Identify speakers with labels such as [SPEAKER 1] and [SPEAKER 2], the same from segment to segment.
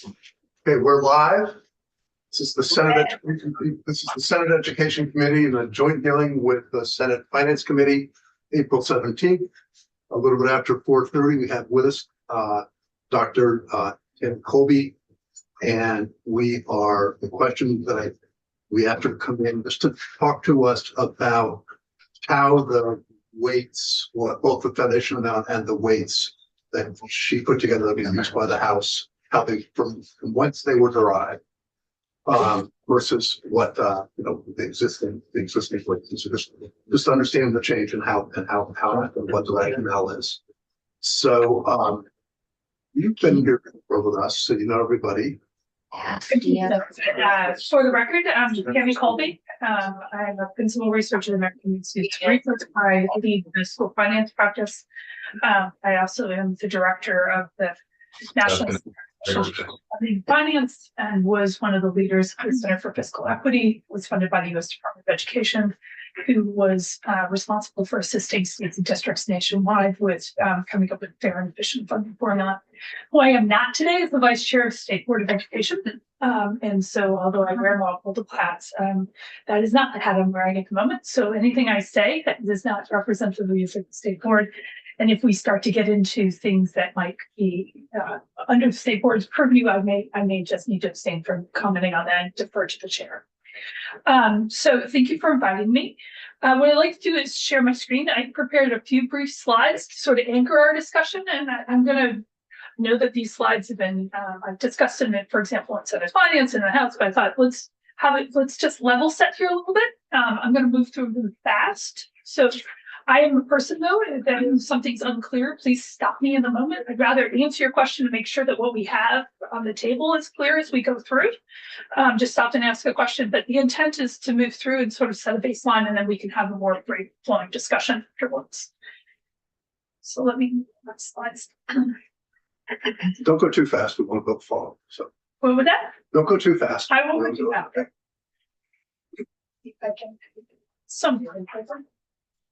[SPEAKER 1] Okay, we're live. This is the Senate. This is the Senate Education Committee in a joint hearing with the Senate Finance Committee, April 17th. A little bit after 4:30, we have with us Dr. Tim Colby, and the question that we have to come in just to talk to us about how the weights, both the foundation amount and the weights that she put together that being used by the House, how they from whence they were derived, versus what the existing weights. So just understand the change and how and what the rationale is. So you've been here with us, so you know everybody.
[SPEAKER 2] For the record, I'm Tammy Colby. I'm a principal researcher at the American Institute of Research. I lead the school finance practice. I also am the director of the National Finance and was one of the leaders of the Center for Fiscal Equity, was funded by the U.S. Department of Education, who was responsible for assisting states and districts nationwide with coming up with fair and efficient funding formula. Who I am not today is the vice chair of State Board of Education. And so although I wear multiple hats, that is not the hat I'm wearing at the moment. So anything I say that does not represent the views of the state board. And if we start to get into things that might be under the state board's purview, I may just need to abstain from commenting on that and defer to the chair. So thank you for inviting me. What I'd like to do is share my screen. I prepared a few brief slides to sort of anchor our discussion, and I'm going to know that these slides have been I've discussed them, for example, in Senate Finance in the House, but I thought let's just level set here a little bit. I'm going to move through them fast. So I am a person, though, that if something's unclear, please stop me in a moment. I'd rather answer your question to make sure that what we have on the table is clear as we go through. Just stop and ask a question. But the intent is to move through and sort of set a baseline, and then we can have a more free-flowing discussion afterwards. So let me next slides.
[SPEAKER 1] Don't go too fast. We won't go far. So
[SPEAKER 2] what would that?
[SPEAKER 1] Don't go too fast.
[SPEAKER 2] I won't go too fast. Okay. If I can something in paper.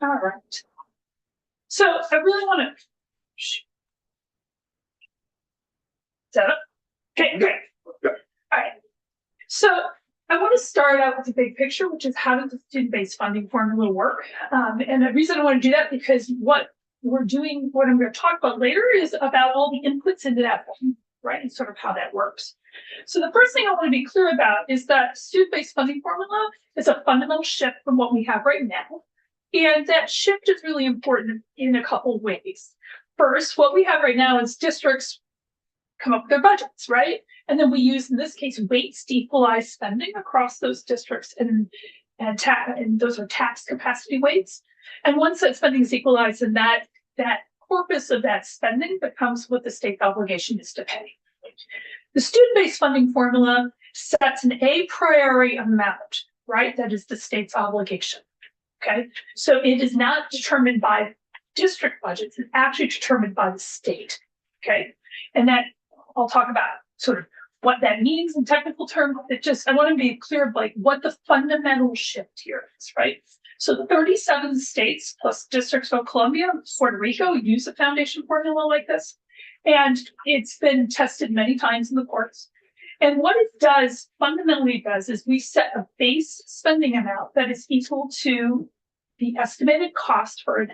[SPEAKER 2] All right. So I really want to. Set up. Okay, great.
[SPEAKER 1] Yeah.
[SPEAKER 2] All right. So I want to start out with the big picture, which is how does the student-based funding formula work? And the reason I want to do that because what we're doing, what I'm going to talk about later, is about all the inputs into that, right? And sort of how that works. So the first thing I want to be clear about is that student-based funding formula is a fundamental shift from what we have right now. And that shift is really important in a couple of ways. First, what we have right now is districts come up with their budgets, right? And then we use, in this case, weights to equalize spending across those districts, and those are tax capacity weights. And once that spending is equalized, then that corpus of that spending becomes what the state's obligation is to pay. The student-based funding formula sets an a priori amount, right? That is the state's obligation. Okay, so it is not determined by district budgets, it's actually determined by the state. Okay, and that I'll talk about sort of what that means in technical terms. I want to be clear of like what the fundamental shift here is, right? So the 37 states plus District of Columbia, Puerto Rico use a foundation formula like this, and it's been tested many times in the courts. And what it fundamentally does is we set a base spending amount that is equal to the estimated cost for a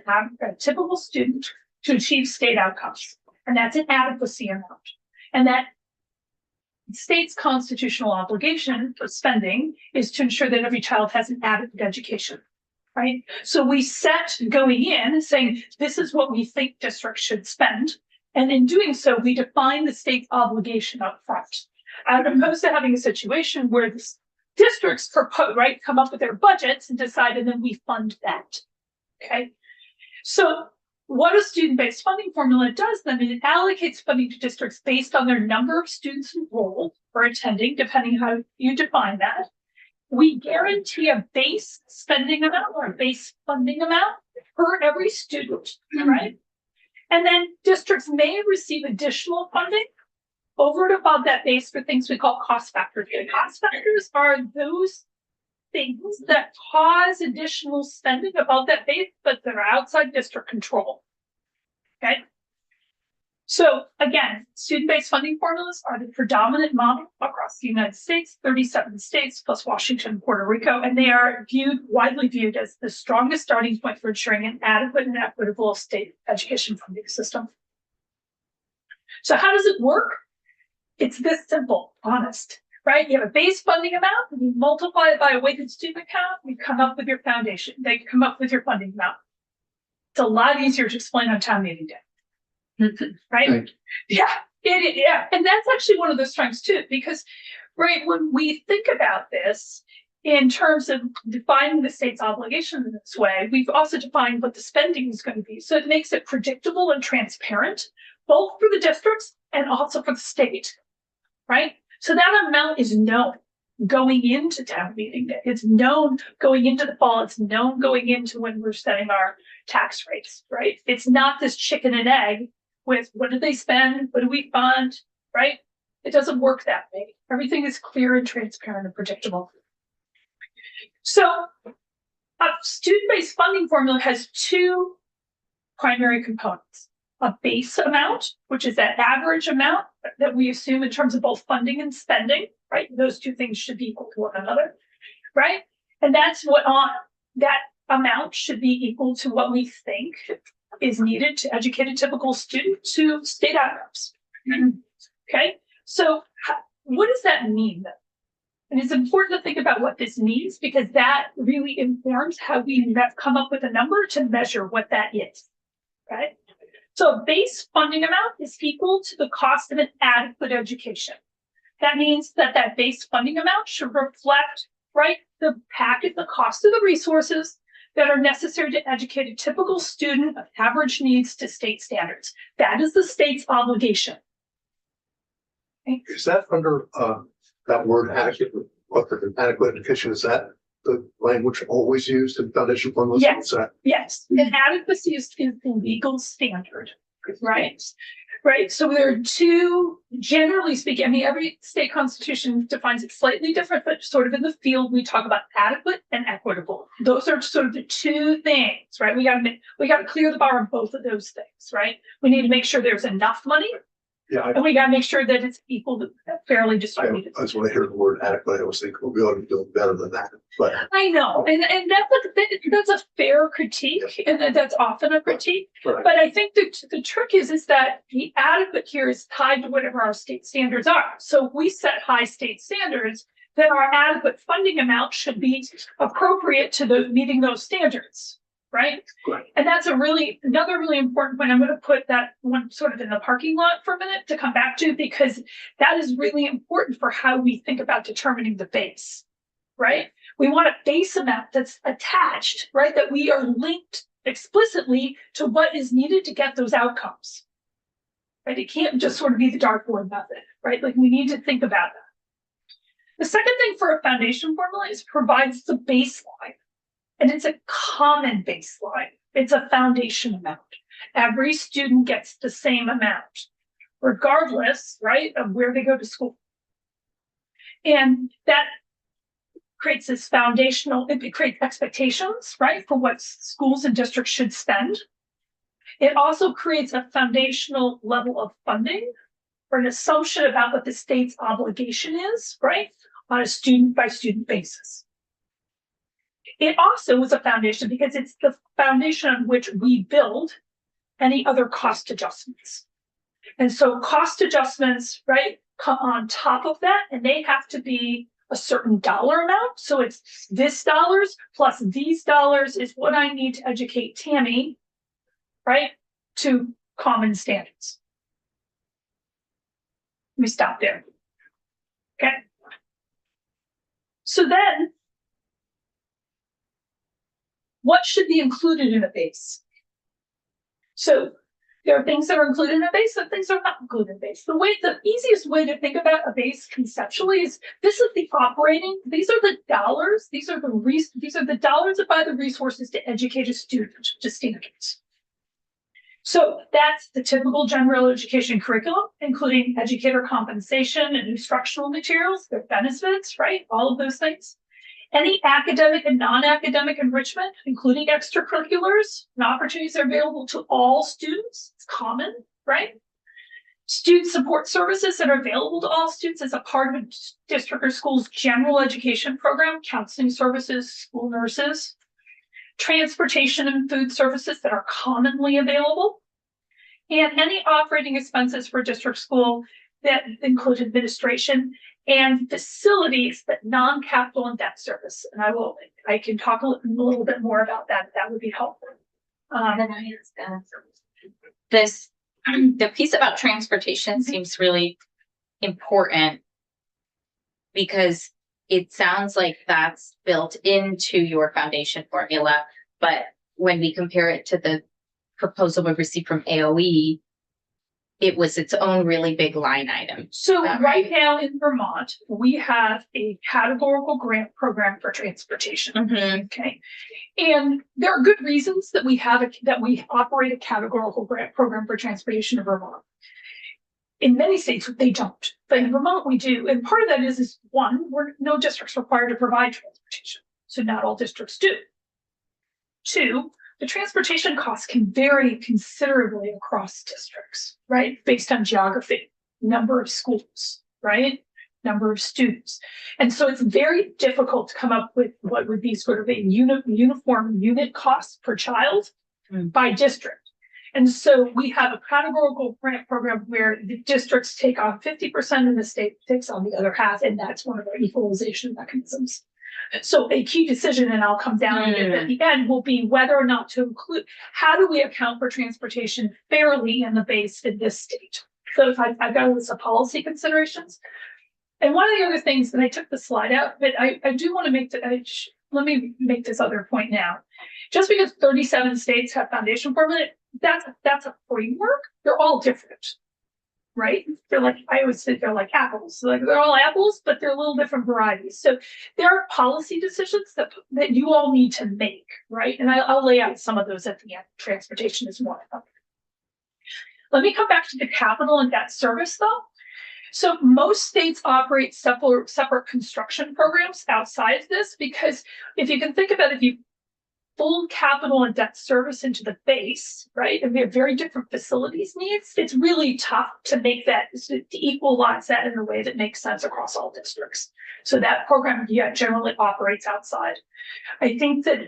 [SPEAKER 2] typical student to achieve state outcomes. And that's an adequacy amount. And that state's constitutional obligation for spending is to ensure that every child has an adequate education, right? So we set going in saying, this is what we think districts should spend. And in doing so, we define the state's obligation up front. As opposed to having a situation where the districts come up with their budgets and decide, and then we fund that. Okay. So what a student-based funding formula does then is it allocates funding to districts based on their number of students enrolled or attending, depending how you define that. We guarantee a base spending amount or a base funding amount per every student, right? And then districts may receive additional funding over and above that base for things we call cost factors. And cost factors are those things that cause additional spending above that base, but that are outside district control. Okay. So again, student-based funding formulas are the predominant model across the United States, 37 states plus Washington and Puerto Rico, and they are widely viewed as the strongest starting point for ensuring an adequate and equitable state education funding system. So how does it work? It's this simple, honest, right? You have a base funding amount, and you multiply it by a weighted student account, you come up with your foundation. They come up with your funding amount. It's a lot easier to explain on town meeting day. Right?
[SPEAKER 1] Right.
[SPEAKER 2] Yeah, yeah. And that's actually one of those strengths too, because right when we think about this in terms of defining the state's obligation in this way, we've also defined what the spending is going to be. So it makes it predictable and transparent, both for the districts and also for the state, right? So that amount is known going into town meeting day. It's known going into the fall. It's known going into when we're setting our tax rates, right? It's not this chicken and egg with what did they spend? What do we fund? Right? It doesn't work that way. Everything is clear and transparent and predictable. So a student-based funding formula has two primary components. A base amount, which is that average amount that we assume in terms of both funding and spending, right? Those two things should be equal to one another, right? And that's what that amount should be equal to what we think is needed to educate a typical student to state outcomes. Okay, so what does that mean then? And it's important to think about what this means because that really informs how we come up with a number to measure what that is, right? So a base funding amount is equal to the cost of an adequate education. That means that that base funding amount should reflect, right, the cost of the resources that are necessary to educate a typical student of average needs to state standards. That is the state's obligation. Okay.
[SPEAKER 1] Is that under that word adequate? Adequate education, is that the language always used in foundation formulas?
[SPEAKER 2] Yes. Yes. And adequacy is the legal standard, right? Right. So there are two, generally speaking, I mean, every state constitution defines it slightly different, but sort of in the field, we talk about adequate and equitable. Those are sort of the two things, right? We got to clear the bar on both of those things, right? We need to make sure there's enough money.
[SPEAKER 1] Yeah.
[SPEAKER 2] And we got to make sure that it's equal to fairly distributed.
[SPEAKER 1] That's when I hear the word adequate, I always think, well, we ought to be doing better than that. But
[SPEAKER 2] I know, and that's a fair critique, and that's often a critique.
[SPEAKER 1] Right.
[SPEAKER 2] But I think the trick is that the adequate here is tied to whatever our state standards are. So if we set high state standards, then our adequate funding amount should be appropriate to meeting those standards, right?
[SPEAKER 1] Right.
[SPEAKER 2] And that's another really important point. I'm going to put that one sort of in the parking lot for a minute to come back to, because that is really important for how we think about determining the base, right? We want a base amount that's attached, right? That we are linked explicitly to what is needed to get those outcomes, right? It can't just sort of be the dartboard method, right? Like we need to think about that. The second thing for a foundation formula is provides the baseline. And it's a common baseline. It's a foundation amount. Every student gets the same amount, regardless, right, of where they go to school. And that creates this it creates expectations, right, for what schools and districts should spend. It also creates a foundational level of funding or an assumption about what the state's obligation is, right, on a student by student basis. It also is a foundation because it's the foundation on which we build any other cost adjustments. And so cost adjustments, right, come on top of that, and they have to be a certain dollar amount. So it's this dollars plus these dollars is what I need to educate Tammy, right, to common standards. Let me stop there. Okay. So then, what should be included in a base? So there are things that are included in a base and things that are not included in a base. The easiest way to think about a base conceptually is this is the operating, these are the dollars, these are the dollars that buy the resources to educate a student to standards. So that's the typical general education curriculum, including educator compensation and instructional materials, their benefits, right? All of those things. Any academic and non-academic enrichment, including extracurriculars and opportunities are available to all students. It's common, right? Student support services that are available to all students as a part of a district or school's general education program, counseling services, school nurses, transportation and food services that are commonly available, and any operating expenses for district school that include administration and facilities that non-capital and debt service. And I can talk a little bit more about that. That would be helpful.
[SPEAKER 3] The piece about transportation seems really important because it sounds like that's built into your foundation formula, but when we compare it to the proposal we received from AOE, it was its own really big line item.
[SPEAKER 2] So right now in Vermont, we have a categorical grant program for transportation. Okay. And there are good reasons that we operate a categorical grant program for transportation in Vermont. In many states, they don't, but in Vermont, we do. And part of that is one, no district's required to provide transportation. So not all districts do. Two, the transportation costs can vary considerably across districts, right? Based on geography, number of schools, right? Number of students. And so it's very difficult to come up with what would be sort of a uniform unit cost per child by district. And so we have a categorical grant program where the districts take on 50% and the state takes on the other half, and that's one of our equalization mechanisms. So a key decision, and I'll come down to it at the end, will be whether or not to include, how do we account for transportation fairly in the base in this state? So if I've got a list of policy considerations. And one of the other things, and I took the slide out, but I do want to make let me make this other point now. Just because 37 states have foundation formula, that's a framework. They're all different, right? They're like, I always say they're like apples. So like they're all apples, but they're a little different varieties. So there are policy decisions that you all need to make, right? And I'll lay out some of those at the end. Transportation is one of them. Let me come back to the capital and debt service though. So most states operate separate construction programs outside of this, because if you can think about it, if you fold capital and debt service into the base, right, and we have very different facilities needs, it's really tough to make that, to equalize that in a way that makes sense across all districts. So that program, generally operates outside. I think that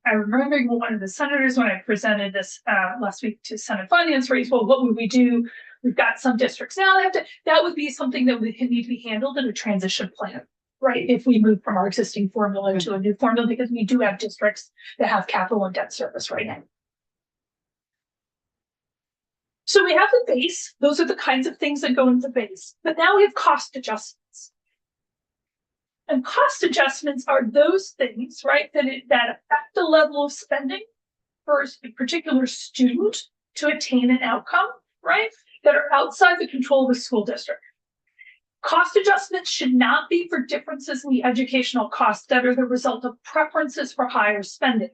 [SPEAKER 2] I remember one of the senators when I presented this last week to Senate Finance raised, well, what would we do? We've got some districts now that would be something that would need to be handled in a transition plan, right? If we move from our existing formula to a new formula, because we do have districts that have capital and debt service right now. So we have the base. Those are the kinds of things that go into the base. But now we have cost adjustments. And cost adjustments are those things, right, that affect the level of spending for a particular student to attain an outcome, right, that are outside the control of the school district. Cost adjustments should not be for differences in the educational costs that are the result of preferences for higher spending.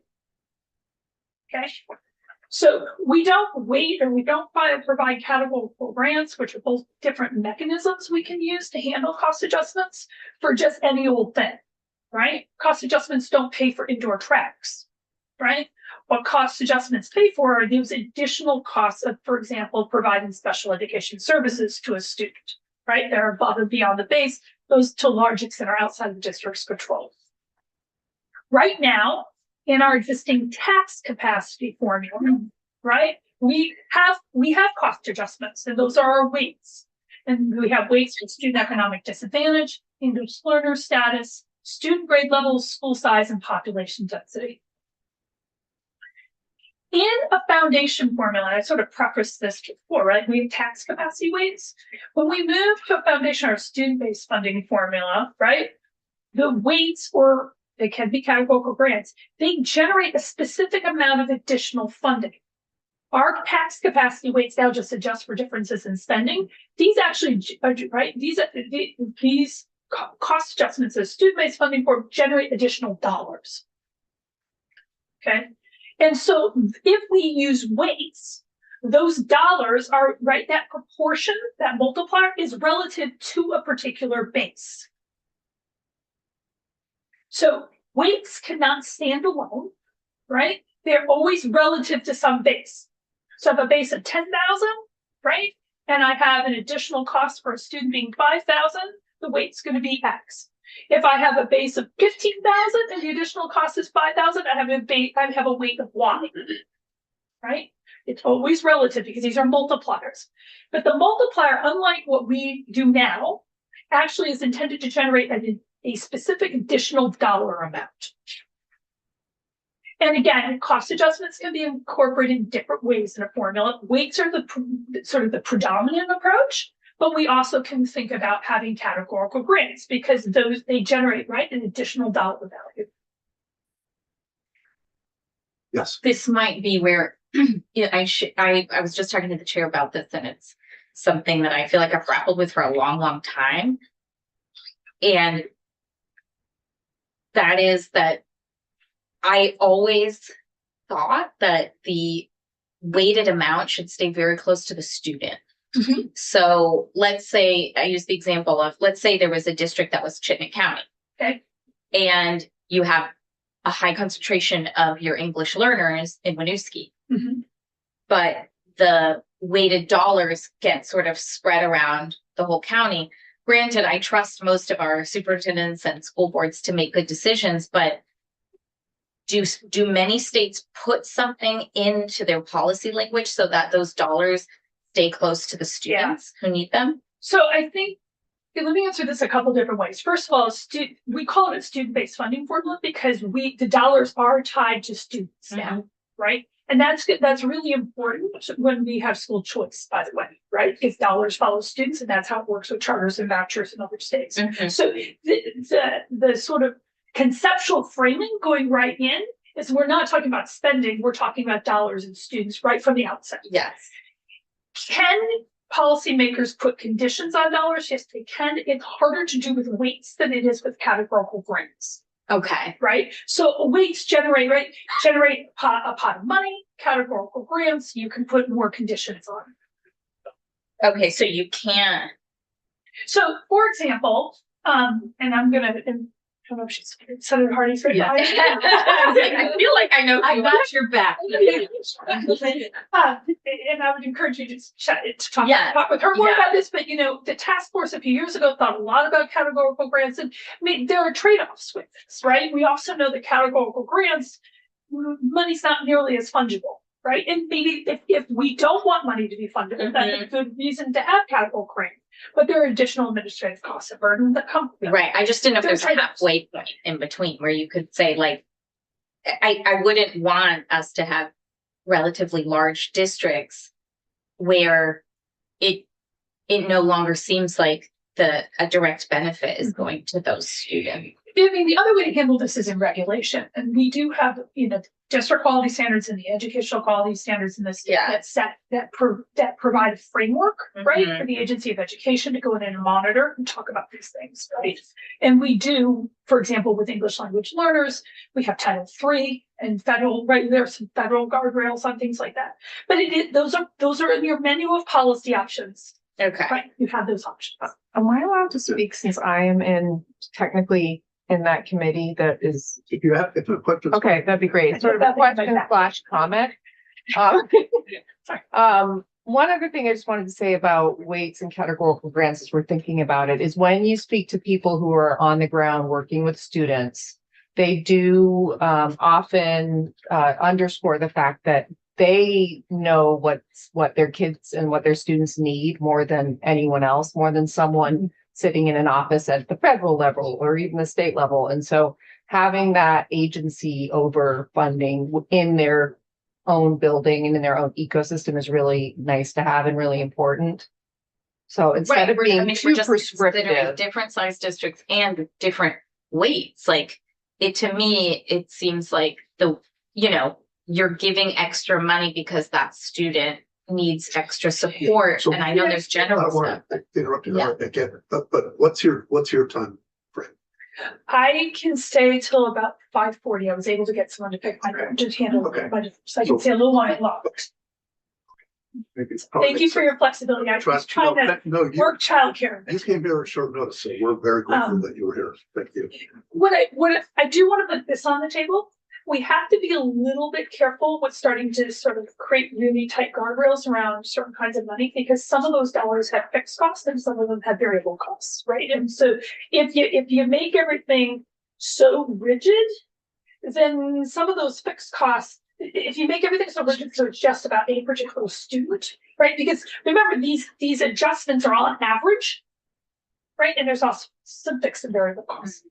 [SPEAKER 2] Okay, so we don't wait or we don't provide categorical grants, which are both different mechanisms we can use to handle cost adjustments for just any old thing, right? Cost adjustments don't pay for indoor tracks, right? What cost adjustments pay for are those additional costs of, for example, providing special education services to a student, right? They're above and beyond the base. Those to a large extent are outside of the district's control. Right now, in our existing tax capacity formula, right, we have cost adjustments, and those are our weights. And we have weights for student economic disadvantage, English learner status, student grade levels, school size, and population density. In a foundation formula, I sort of prefaced this before, right? We have tax capacity weights. When we move to a foundation or student-based funding formula, right, the weights, or they can be categorical grants, they generate a specific amount of additional funding. Our tax capacity weights now just adjust for differences in spending. These actually, right, these cost adjustments as student-based funding form generate additional dollars. Okay. And so if we use weights, those dollars are, right, that proportion, that multiplier is relative to a particular base. So weights cannot stand alone, right? They're always relative to some base. So if a base of 10,000, right, and I have an additional cost for a student being 5,000, the weight's going to be X. If I have a base of 15,000 and the additional cost is 5,000, I have a weight of Y, right? It's always relative because these are multipliers. But the multiplier, unlike what we do now, actually is intended to generate a specific additional dollar amount. And again, cost adjustments can be incorporated in different ways in a formula. Weights are sort of the predominant approach, but we also can think about having categorical grants because they generate, right, an additional dollar value.
[SPEAKER 1] Yes.
[SPEAKER 3] This might be where I was just talking to the chair about this, and it's something that I feel like I've grappled with for a long, long time. And that is that I always thought that the weighted amount should stay very close to the student.
[SPEAKER 2] Mm-hmm.
[SPEAKER 3] So let's say, I use the example of, let's say there was a district that was Chittenden County.
[SPEAKER 2] Okay.
[SPEAKER 3] And you have a high concentration of your English learners in Winooski.
[SPEAKER 2] Mm-hmm.
[SPEAKER 3] But the weighted dollars get sort of spread around the whole county. Granted, I trust most of our superintendents and school boards to make good decisions, but do many states put something into their policy language so that those dollars stay close to the students who need them?
[SPEAKER 2] So I think, let me answer this a couple different ways. First of all, we call it a student-based funding formula because the dollars are tied to students now, right? And that's really important when we have school choice, by the way, right? Because dollars follow students, and that's how it works with charters and vouchers in other states.
[SPEAKER 3] Mm-hmm.
[SPEAKER 2] So the sort of conceptual framing going right in is we're not talking about spending, we're talking about dollars and students right from the outset.
[SPEAKER 3] Yes.
[SPEAKER 2] Can policymakers put conditions on dollars? Yes, they can. It's harder to do with weights than it is with categorical grants.
[SPEAKER 3] Okay.
[SPEAKER 2] Right. So weights generate a pot of money. Categorical grants, you can put more conditions on.
[SPEAKER 3] Okay, so you can't.
[SPEAKER 2] So, for example, and I'm gonna. I don't know if she's Senator Hardy's right.
[SPEAKER 3] Yeah. I feel like I know. I got your back.
[SPEAKER 2] And I would encourage you to talk with her more about this. But the task force a few years ago thought a lot about categorical grants, and I mean there are trade-offs with this, right? We also know that categorical grants, money's not nearly as fungible, right? And maybe if we don't want money to be fungible, that's a good reason to have categorical grants. But there are additional administrative costs and burden that come with them.
[SPEAKER 3] Right. I just didn't know if there's a halfway point in between where you could say, like, I wouldn't want us to have relatively large districts where it no longer seems like a direct benefit is going to those students.
[SPEAKER 2] I mean, the other way to handle this is in regulation, and we do have, district quality standards and the educational quality standards in the state that provide a framework, right, for the Agency of Education to go in and monitor and talk about these things, right? And we do, for example, with English language learners, we have Title III and federal, right? There's some federal guardrails on things like that. But those are in your menu of policy options.
[SPEAKER 3] Okay,
[SPEAKER 2] right? You have those options.
[SPEAKER 4] Am I allowed to speak since I am technically in that committee that is?
[SPEAKER 1] If you have a question.
[SPEAKER 4] Okay, that'd be great. Sort of a question / comment. One other thing I just wanted to say about weights and categorical grants as we're thinking about it is when you speak to people who are on the ground working with students, they do often underscore the fact that they know what their kids and what their students need more than anyone else, more than someone sitting in an office at the federal level or even the state level. And so having that agency over funding in their own building and in their own ecosystem is really nice to have and really important. So instead of being too prescriptive,
[SPEAKER 3] different size districts and different weights, like to me, it seems like you're giving extra money because that student needs extra support.
[SPEAKER 1] So,
[SPEAKER 3] and I know there's general stuff.
[SPEAKER 1] Interrupt you again, but what's your time frame?
[SPEAKER 2] I can stay till about 5:40. I was able to get someone to pick my room to handle the budget, so I can stay a little while longer. Thank you for your flexibility. I was trying to work childcare.
[SPEAKER 1] You came here at short notice, so we're very grateful that you were here. Thank you.
[SPEAKER 2] What I do want to put this on the table. we have to be a little bit careful with starting to sort of create really tight guardrails around certain kinds of money, because some of those dollars have fixed costs and some of them have variable costs, right? And so if you make everything so rigid, then some of those fixed costs, if you make everything so rigid, so it's just about a particular student, right? Because remember, these adjustments are all on average, right? And there's also some fixed and variable costs.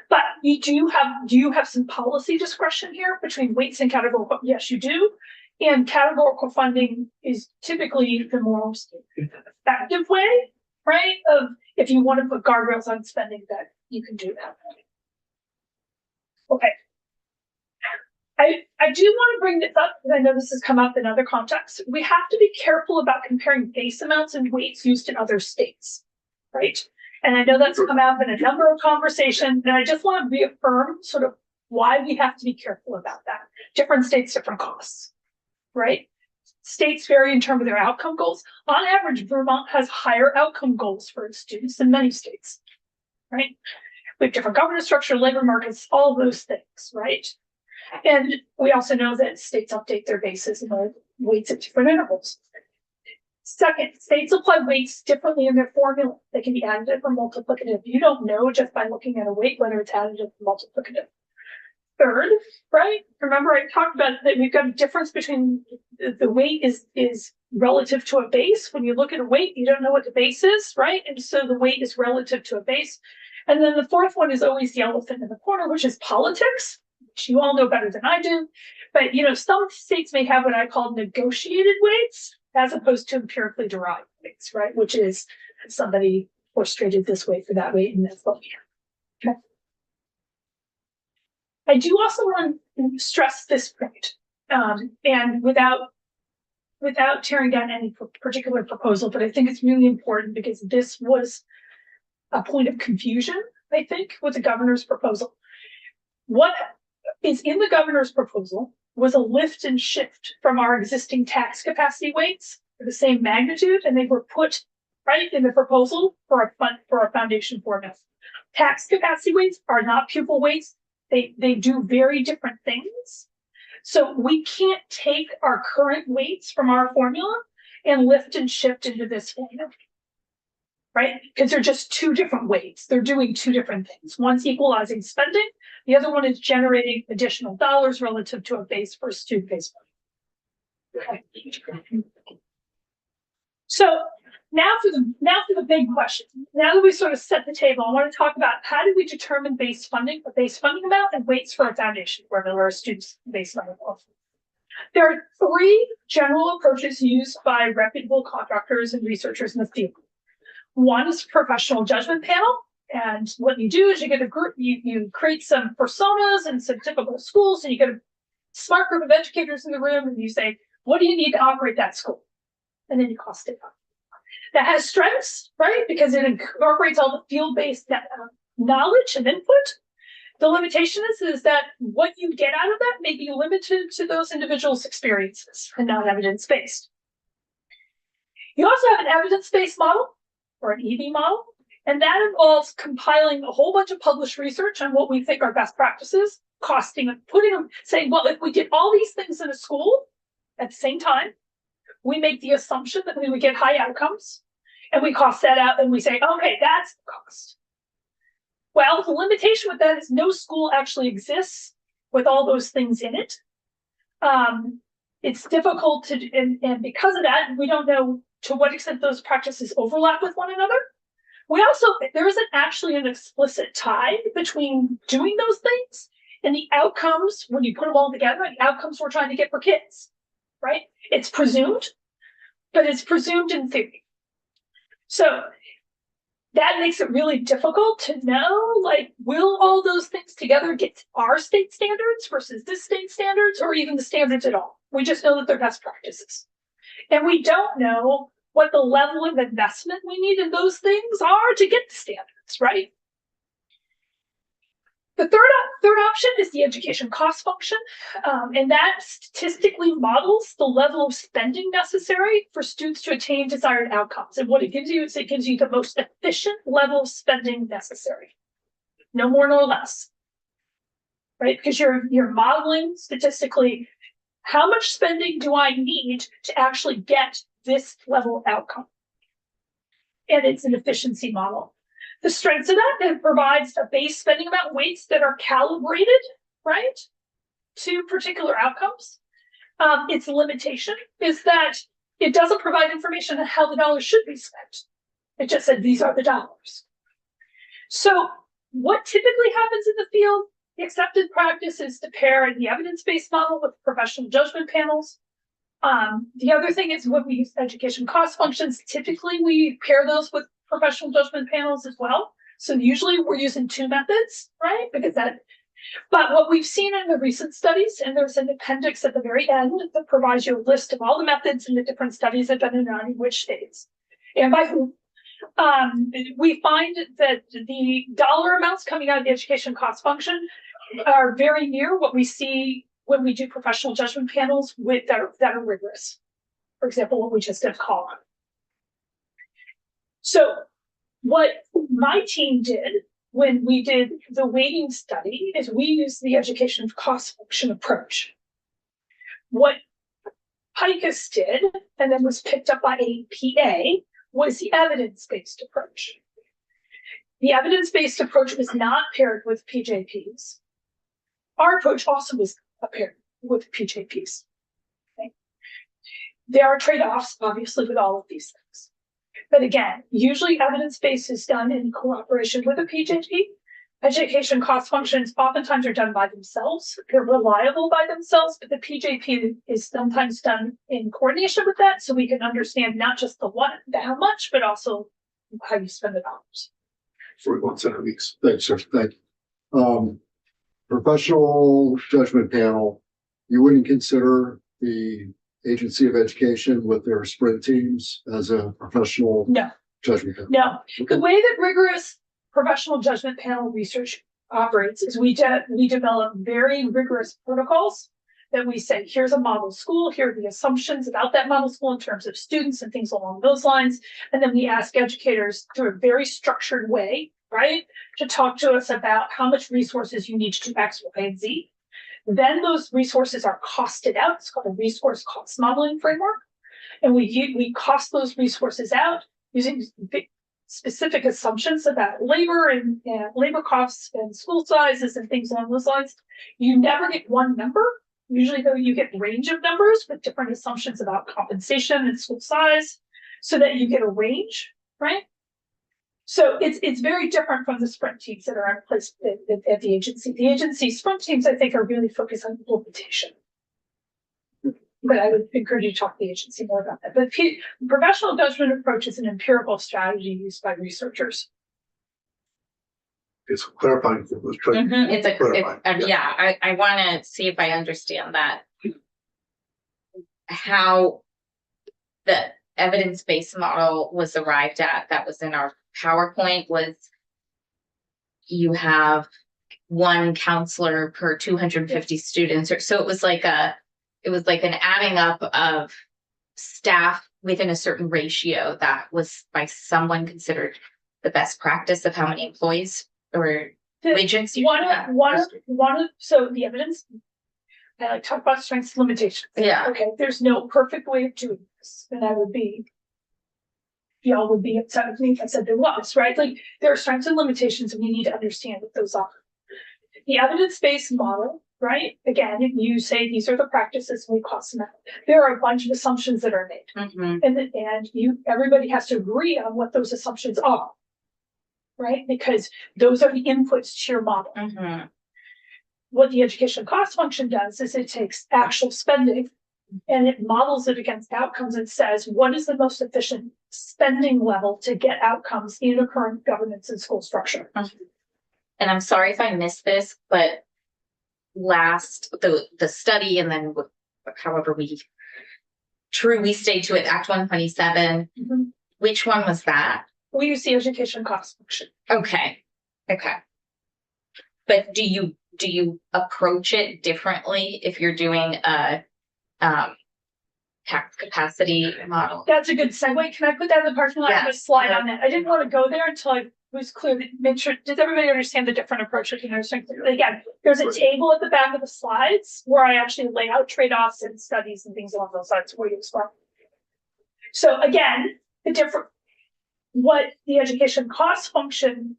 [SPEAKER 2] But do you have some policy discretion here between weights and categorical? Yes, you do. And categorical funding is typically the most effective way, right? Of if you want to put guardrails on spending, that you can do that. Okay. I do want to bring this up because I know this has come up in other contexts. We have to be careful about comparing base amounts and weights used in other states, right? And I know that's come up in a number of conversations, and I just want to reaffirm sort of why we have to be careful about that. Different states, different costs, right? States vary in terms of their outcome goals. On average, Vermont has higher outcome goals for its students than many states, right? We have different governance structure, labor markets, all those things, right? And we also know that states update their bases and their weights at different intervals. Second, states apply weights differently in their formula. They can be additive or multiplicative. You don't know just by looking at a weight whether it's additive or multiplicative. Third, right? Remember I talked about that we've got a difference between the weight is relative to a base. When you look at a weight, you don't know what the base is, right? And so the weight is relative to a base. And then the fourth one is always the elephant in the corner, which is politics, which you all know better than I do. But, you know, some states may have what I call negotiated weights as opposed to empirically derived weights, right? Which is somebody orchestrated this weight for that weight, and that's what we have. Okay. I do also want to stress this point, and without tearing down any particular proposal, but I think it's really important because this was a point of confusion, I think, with the governor's proposal. What is in the governor's proposal was a lift and shift from our existing tax capacity weights for the same magnitude, and they were put right in the proposal for a foundation formula. Tax capacity weights are not pupil weights. They do very different things. So we can't take our current weights from our formula and lift and shift into this formula, right? Because they're just two different weights. They're doing two different things. One's equalizing spending. The other one is generating additional dollars relative to a base for a student-based money. Okay. So now for the big question. Now that we sort of set the table, I want to talk about how do we determine base funding amount and weights for a foundation where there are students base funding. There are three general approaches used by reputable contractors and researchers in the field. One is professional judgment panel. And what you do is you get a group, you create some personas and some typical schools, and you get a smart group of educators in the room, and you say, what do you need to operate that school? And then you cost it up. That has strengths, right? Because it incorporates all the field-based knowledge and input. The limitation is that what you get out of that may be limited to those individuals' experiences and not evidence-based. You also have an evidence-based model or an EB model. And that involves compiling a whole bunch of published research on what we think are best practices, costing them, putting them, saying, well, if we did all these things in a school at the same time, we make the assumption that we would get high outcomes, and we cost that out, and we say, okay, that's the cost. Well, the limitation with that is no school actually exists with all those things in it. It's difficult to, and because of that, we don't know to what extent those practices overlap with one another. There isn't actually an explicit tie between doing those things and the outcomes when you put them all together, the outcomes we're trying to get for kids, right? It's presumed, but it's presumed in theory. So that makes it really difficult to know, like, will all those things together get our state standards versus this state standards, or even the standards at all? We just know that they're best practices. And we don't know what the level of investment we need in those things are to get the standards, right? The third option is the education cost function, and that statistically models the level of spending necessary for students to attain desired outcomes. And what it gives you is it gives you the most efficient level of spending necessary, no more nor less, right? Because you're modeling statistically, how much spending do I need to actually get this level of outcome? And it's an efficiency model. The strengths of that, it provides a base spending amount, weights that are calibrated, right, to particular outcomes. Its limitation is that it doesn't provide information on how the dollars should be spent. It just said, these are the dollars. So what typically happens in the field, the accepted practice is to pair the evidence-based model with professional judgment panels. The other thing is when we use education cost functions, typically we pair those with professional judgment panels as well. So usually we're using two methods, right? But what we've seen in the recent studies, and there's an appendix at the very end that provides you a list of all the methods and the different studies that have been done in which states and by whom. We find that the dollar amounts coming out of the education cost function are very near what we see when we do professional judgment panels that are rigorous. For example, what we just did call on. So what my team did when we did the weighting study is we used the education cost function approach. What PICUS did, and then was picked up by APA, was the evidence-based approach. The evidence-based approach was not paired with PJPs. Our approach also was paired with PJPs. Okay. There are trade-offs, obviously, with all of these things. But again, usually evidence-based is done in cooperation with a PJP. Education cost functions oftentimes are done by themselves. They're reliable by themselves, but the PJP is sometimes done in coordination with that, so we can understand not just the how much, but also how you spend the dollars.
[SPEAKER 1] 41 weeks.
[SPEAKER 5] Thanks, sir. Thank you. Professional judgment panel, you wouldn't consider the Agency of Education with their sprint teams as a professional
[SPEAKER 2] No.
[SPEAKER 5] judgment panel?
[SPEAKER 2] No. The way that rigorous professional judgment panel research operates is we develop very rigorous protocols that we say, here's a model school, here are the assumptions about that model school in terms of students and things along those lines. And then we ask educators through a very structured way, right, to talk to us about how much resources you need to do X, Y, and Z. Then those resources are costed out. It's called a resource cost modeling framework. And we cost those resources out using specific assumptions about labor and labor costs and school sizes and things along those lines. You never get one number. Usually though, you get range of numbers with different assumptions about compensation and school size so that you get a range, right? So it's very different from the sprint teams that are in place at the agency. The agency sprint teams, I think, are really focused on implementation. But I would encourage you to talk to the agency more about that. But professional judgment approach is an empirical strategy used by researchers.
[SPEAKER 1] It's clarifying.
[SPEAKER 3] I want to see if I understand that. How the evidence-based model was arrived at, that was in our PowerPoint, was you have one counselor per 250 students, or so it was like an adding up of staff within a certain ratio that was by someone considered the best practice of how many employees or agents you have.
[SPEAKER 2] So the evidence, I like to talk about strengths and limitations.
[SPEAKER 3] Yeah.
[SPEAKER 2] Okay, there's no perfect way of doing this, and y'all would be upset with me if I said there was, right? Like there are strengths and limitations, and we need to understand what those are. The evidence-based model, right? Again, you say these are the practices and we cost them out. There are a bunch of assumptions that are made, and everybody has to agree on what those assumptions are, right? Because those are the inputs to your model. What the education cost function does is it takes actual spending and it models it against outcomes and says, what is the most efficient spending level to get outcomes in a current governance and school structure?
[SPEAKER 3] And I'm sorry if I missed this, but the study, and then however we truly stay to it, Act 127, which one was that?
[SPEAKER 2] We use the education cost function.
[SPEAKER 3] Okay. But do you approach it differently if you're doing a tax capacity model?
[SPEAKER 2] That's a good segue. Can I put that in the parking lot? I have a slide on that. I didn't want to go there until I was clear, make sure, does everybody understand the different approaches and understand clearly? Again, there's a table at the back of the slides where I actually lay out trade-offs and studies and things along those lines for you as well. So again, what the education cost function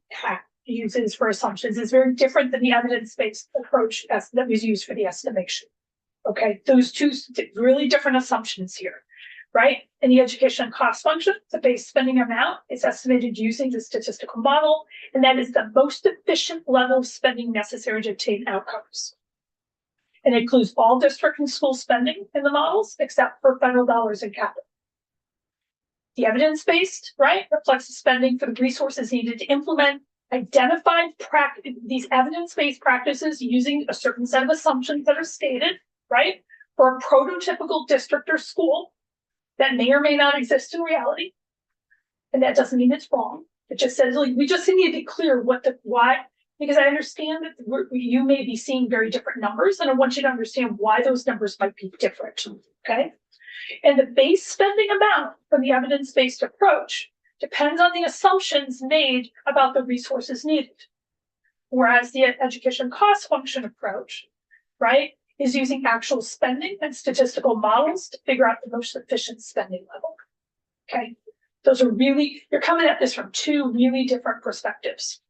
[SPEAKER 2] uses for assumptions is very different than the evidence-based approach that was used for the estimation. Okay, those two really different assumptions here, right? In the education cost function, the base spending amount is estimated using the statistical model, and that is the most efficient level of spending necessary to obtain outcomes. And it includes all district and school spending in the models, except for federal dollars and capital. The evidence-based, right, reflects the spending for the resources needed to implement identified these evidence-based practices using a certain set of assumptions that are stated, right, for a prototypical district or school that may or may not exist in reality. And that doesn't mean it's wrong. It just says, like, we just need to be clear why, because I understand that you may be seeing very different numbers, and I want you to understand why those numbers might be different, okay? And the base spending amount from the evidence-based approach depends on the assumptions made about the resources needed. Whereas the education cost function approach, right, is using actual spending and statistical models to figure out the most efficient spending level. Okay, those are you're coming at this from two really different perspectives.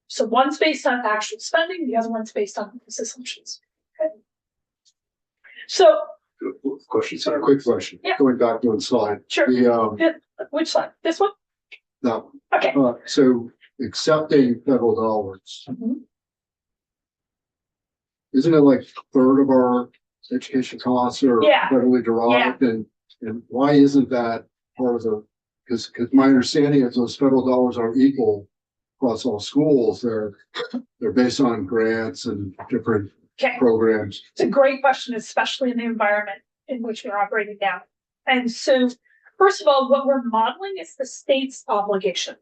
[SPEAKER 2] So one's based on actual spending, the other one's based on these assumptions. Okay. So,
[SPEAKER 1] Question.
[SPEAKER 5] So a quick question,
[SPEAKER 2] Yeah.
[SPEAKER 5] going back to one slide.
[SPEAKER 2] sure.
[SPEAKER 5] The,
[SPEAKER 2] Which slide? This one?
[SPEAKER 5] no,
[SPEAKER 2] Okay.
[SPEAKER 5] so accepting federal dollars,
[SPEAKER 2] Mhm.
[SPEAKER 5] isn't it like a third of our education costs are
[SPEAKER 2] Yeah.
[SPEAKER 5] federally derived? And why isn't that part of the, because my understanding is those federal dollars are equal across all schools. They're based on grants and different
[SPEAKER 2] Okay.
[SPEAKER 5] programs.
[SPEAKER 2] It's a great question, especially in the environment in which we're operating now. And so, first of all, what we're modeling is the state's obligation,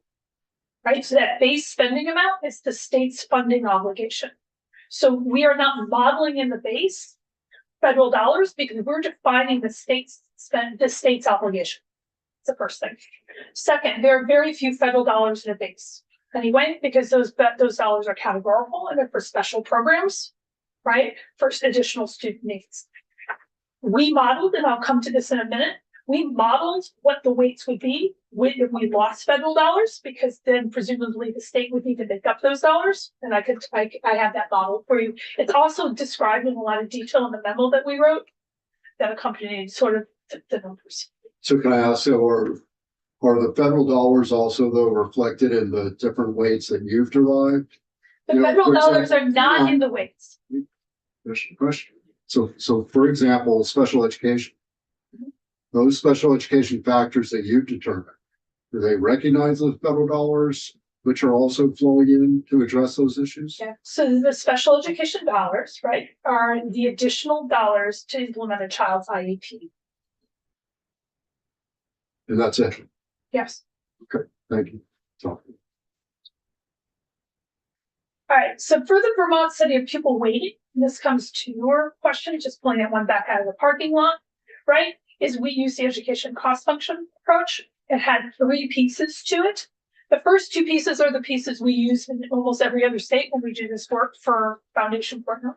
[SPEAKER 2] right? So that base spending amount is the state's funding obligation. So we are not modeling in the base federal dollars because we're defining the state's obligation. It's the first thing. Second, there are very few federal dollars in a base anyway, because those dollars are categorical and they're for special programs, right? For additional student needs. We modeled, and I'll come to this in a minute, we modeled what the weights would be if we lost federal dollars, because then presumably the state would need to make up those dollars. And I have that model for you. It's also described in a lot of detail in the memo that we wrote that accompanied sort of the numbers.
[SPEAKER 5] So can I ask, so are the federal dollars also though reflected in the different weights that you've derived?
[SPEAKER 2] The
[SPEAKER 5] You know,
[SPEAKER 2] federal
[SPEAKER 5] for
[SPEAKER 2] dollars are
[SPEAKER 5] example,
[SPEAKER 2] not in the weights.
[SPEAKER 5] Question. So for example, special education, those special education factors that you've determined, do they recognize those federal dollars, which are also flowing in to address those issues?
[SPEAKER 2] Yeah. So the special education dollars, right, are the additional dollars to implement a child's IEP.
[SPEAKER 5] And that's it.
[SPEAKER 2] Yes.
[SPEAKER 5] Thank you. So,
[SPEAKER 2] All right. So for the Vermont study of pupil weighting, and this comes to your question, just pulling that one back out of the parking lot, right? Is we use the education cost function approach. It had 3 pieces to it. The first 2 pieces are the pieces we use in almost every other state when we do this work for foundation partner.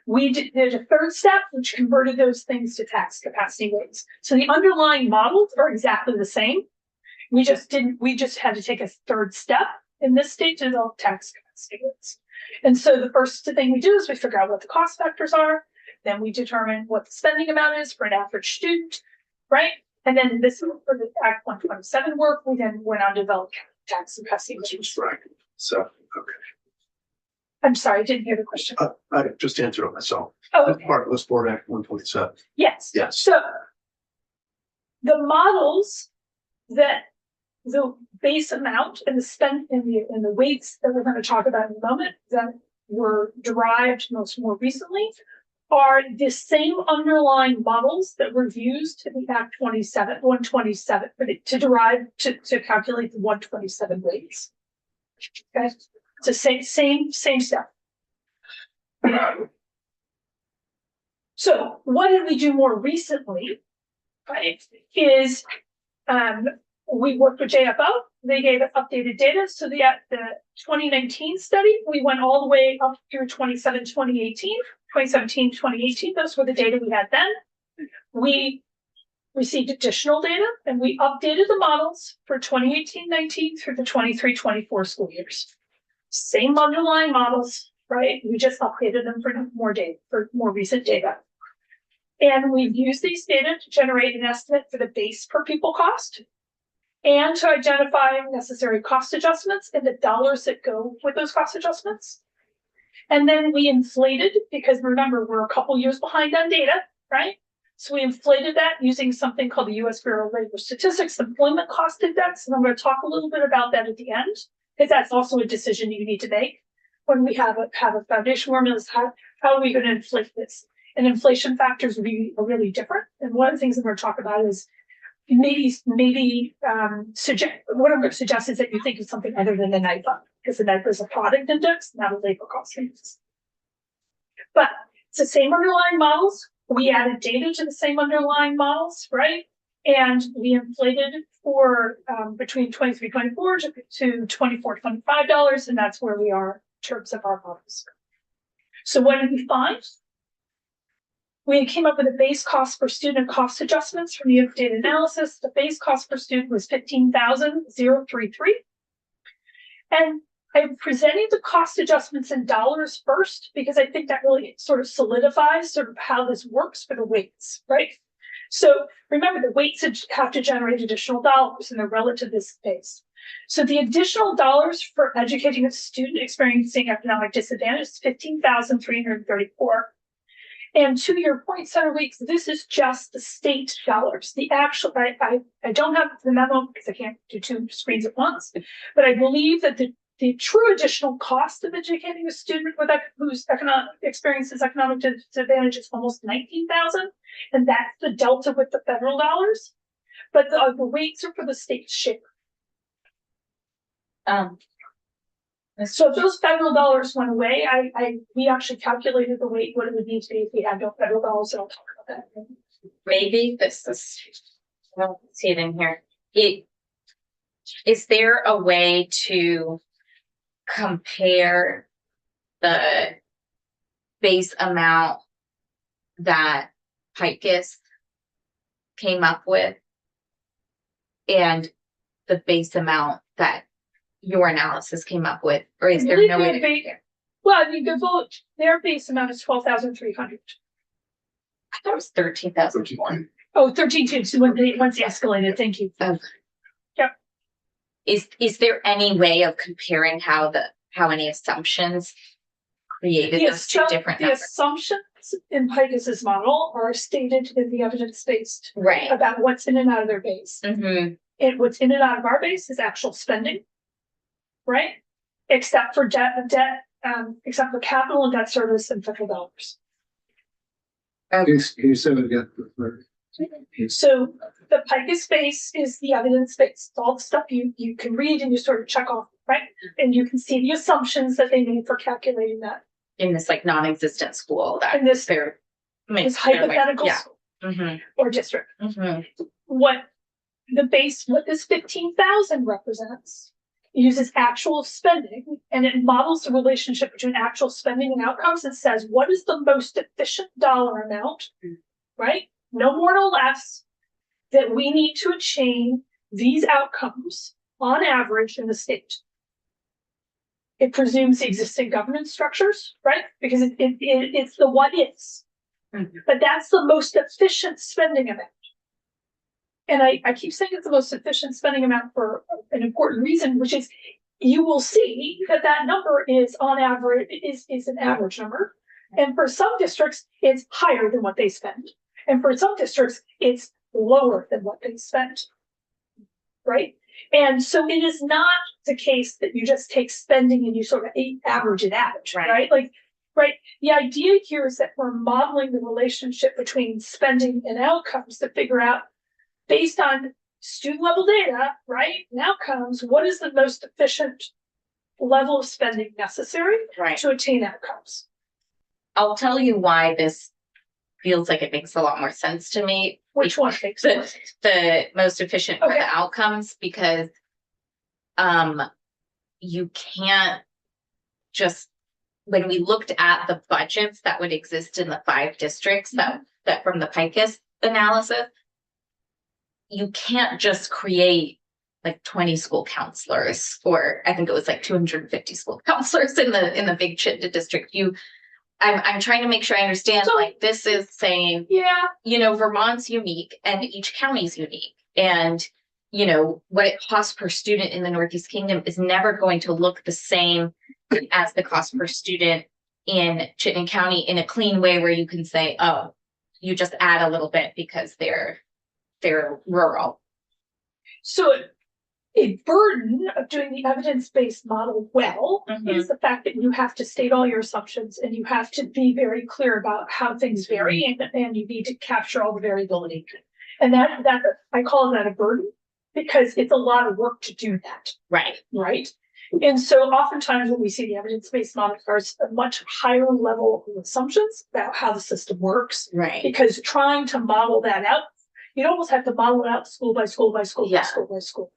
[SPEAKER 2] We did a third step, which converted those things to tax capacity weights. So the underlying models are exactly the same. We just had to take a third step in this state to develop tax capacity weights. And so the first thing we do is we figure out what the cost factors are. Then we determine what the spending amount is for an average student, right? And then this for the Act 127 work, we then went on to develop tax capacity weights.
[SPEAKER 1] Right. So, okay.
[SPEAKER 2] I'm sorry, I didn't hear the question.
[SPEAKER 1] I just answered it myself.
[SPEAKER 2] Oh,
[SPEAKER 1] That's
[SPEAKER 2] okay.
[SPEAKER 1] part of the Sport Act 127.
[SPEAKER 2] Yes.
[SPEAKER 1] Yes.
[SPEAKER 2] So the models that the base amount and the spend and the weights that we're going to talk about in a moment that were derived more recently are the same underlying models that were used in the Act 127 to calculate the 127 weights. Okay, it's the same step. So what did we do more recently? Right, is we worked with JFO, they gave us updated data. So the 2019 study, we went all the way up through 2017, those were the data we had then. We received additional data and we updated the models for 2018-19 through the 23-24 school years. Same underlying models, right? We just updated them for more data, for more recent data. And we've used these data to generate an estimate for the base per pupil cost and to identify necessary cost adjustments and the dollars that go with those cost adjustments. And then we inflated, because remember, we're a couple years behind on data, right? So we inflated that using something called the US Bureau of Labor Statistics Employment Cost Index. And I'm going to talk a little bit about that at the end, because that's also a decision you need to make when we have a foundation formula. How are we going to inflate this? And inflation factors are really different. And one of the things that we're going to talk about is what I'm going to suggest is that you think of something other than the NIPA, because the NIPA is a product index, not a labor cost index. But it's the same underlying models. We added data to the same underlying models, right? And we inflated for between 23-24 to $24-25, and that's where we are in terms of our models. So what did we find? We came up with a base cost per student cost adjustments from the data analysis. The base cost per student was $15,033. And I'm presenting the cost adjustments in dollars first, because I think that really sort of solidifies sort of how this works for the weights, right? So remember, the weights have to generate additional dollars and they're relative to this base. So the additional dollars for educating a student experiencing economic disadvantage is $15,334. And to your point, Senator Weeks, this is just the state dollars. The actual, I don't have the memo because I can't do two screens at once, but I believe that the true additional cost of educating a student with whose experiences economic disadvantage is almost $19,000, and that's the delta with the federal dollars. But the weights are for the state share. So if those federal dollars went away, we actually calculated the weight, what it would need to be if we had no federal dollars. And I'll talk about that.
[SPEAKER 3] Maybe this is, I don't see it in here. Is there a way to compare the base amount that PICUS came up with and the base amount that your analysis came up with, or is there no way to compare?
[SPEAKER 2] Well, I mean, their base amount is 12,300.
[SPEAKER 3] I thought it was 13,001.
[SPEAKER 2] Oh, 13,200. So once escalated. Thank you.
[SPEAKER 3] Okay.
[SPEAKER 2] Yep.
[SPEAKER 3] Is there any way of comparing how any assumptions created those two different numbers?
[SPEAKER 2] The assumptions in PICUS's model are stated in the evidence-based,
[SPEAKER 3] right,
[SPEAKER 2] about what's in and out of their base.
[SPEAKER 3] Mm-hmm.
[SPEAKER 2] And what's in and out of our base is actual spending, right? Except for except for capital and debt service and federal dollars.
[SPEAKER 5] Can you say it again?
[SPEAKER 2] So the PICUS base is the evidence base. It's all the stuff you can read and you sort of check off, right? And you can see the assumptions that they made for calculating that.
[SPEAKER 3] In this like non-existent school that
[SPEAKER 2] In this
[SPEAKER 3] fair
[SPEAKER 2] is hypothetical
[SPEAKER 3] yeah.
[SPEAKER 2] school
[SPEAKER 3] Mm-hmm.
[SPEAKER 2] or district.
[SPEAKER 3] Mm-hmm.
[SPEAKER 2] What this 15,000 represents uses actual spending, and it models the relationship between actual spending and outcomes. It says, what is the most efficient dollar amount, right? No more, no less, that we need to achieve these outcomes on average in the state. It presumes the existing governance structures, right? Because it's the what is, but that's the most efficient spending amount. And I keep saying it's the most efficient spending amount for an important reason, which is you will see that number is on average, is an average number. And for some districts, it's higher than what they spend. And for some districts, it's lower than what they spend, right? And so it is not the case that you just take spending and you sort of average it out, right? Like, right. The idea here is that we're modeling the relationship between spending and outcomes to figure out, based on student level data, right, and outcomes, what is the most efficient level of spending necessary to attain outcomes?
[SPEAKER 3] I'll tell you why this feels like it makes a lot more sense to me.
[SPEAKER 2] Which one makes sense?
[SPEAKER 3] The most efficient for the outcomes, because you can't just, when we looked at the budgets that would exist in the 5 districts that from the PICUS analysis, you can't just create like 20 school counselors, or I think it was like 250 school counselors in the big Chittenden district. I'm trying to make sure I understand,
[SPEAKER 2] So-
[SPEAKER 3] like, this is saying, Vermont's unique and each county's unique. And, what it costs per student in the Northeast Kingdom is never going to look the same as the cost per student in Chittenden County in a clean way where you can say, oh, you just add a little bit because they're rural.
[SPEAKER 2] So a burden of doing the evidence-based model well is the fact that you have to state all your assumptions and you have to be very clear about how things vary and you need to capture all the variability. And that I call that a burden because it's a lot of work to do that. Right. And so oftentimes when we see the evidence-based model, there's a much higher level of assumptions about how the system works.
[SPEAKER 3] Right.
[SPEAKER 2] Because trying to model that out, you'd almost have to model it out school by school by school by school by school.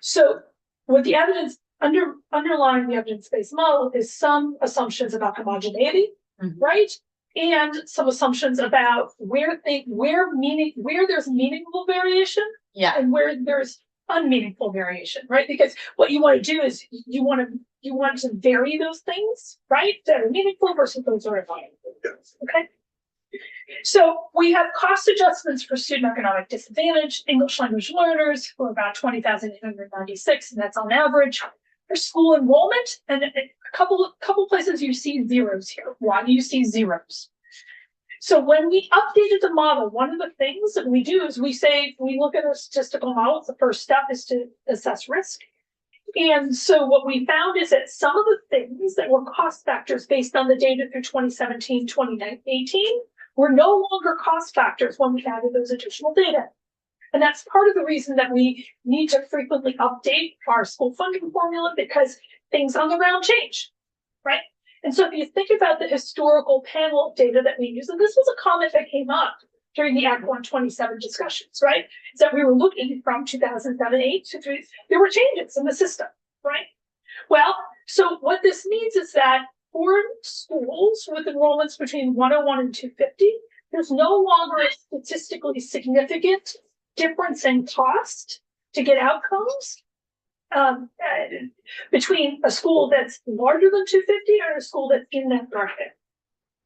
[SPEAKER 2] So what the evidence underlying the evidence-based model is some assumptions about homogeneity, right? And some assumptions about where there's meaningful variation and where there's unmeaningful variation, right? Because what you want to do is you want to vary those things, right? That are meaningful versus those that are not. Okay. So we have cost adjustments for student economic disadvantage, English language learners who are about 20,896, and that's on average. For school enrollment, and a couple places you see zeros here. Why do you see zeros? So when we updated the model, one of the things that we do is we look at a statistical model. The first step is to assess risk. And so what we found is that some of the things that were cost factors based on the data through 2017, 2018 were no longer cost factors when we added those additional data. And that's part of the reason that we need to frequently update our school funding formula because things on the ground change, right? And so if you think about the historical panel of data that we use, and this was a comment that came up during the Act 127 discussions, right? Is that we were looking from 2007-8 to there were changes in the system, right? Well, so what this means is that for schools with enrollments between 101 and 250, there's no longer a statistically significant difference in cost to get outcomes between a school that's larger than 250 and a school that's in that bracket.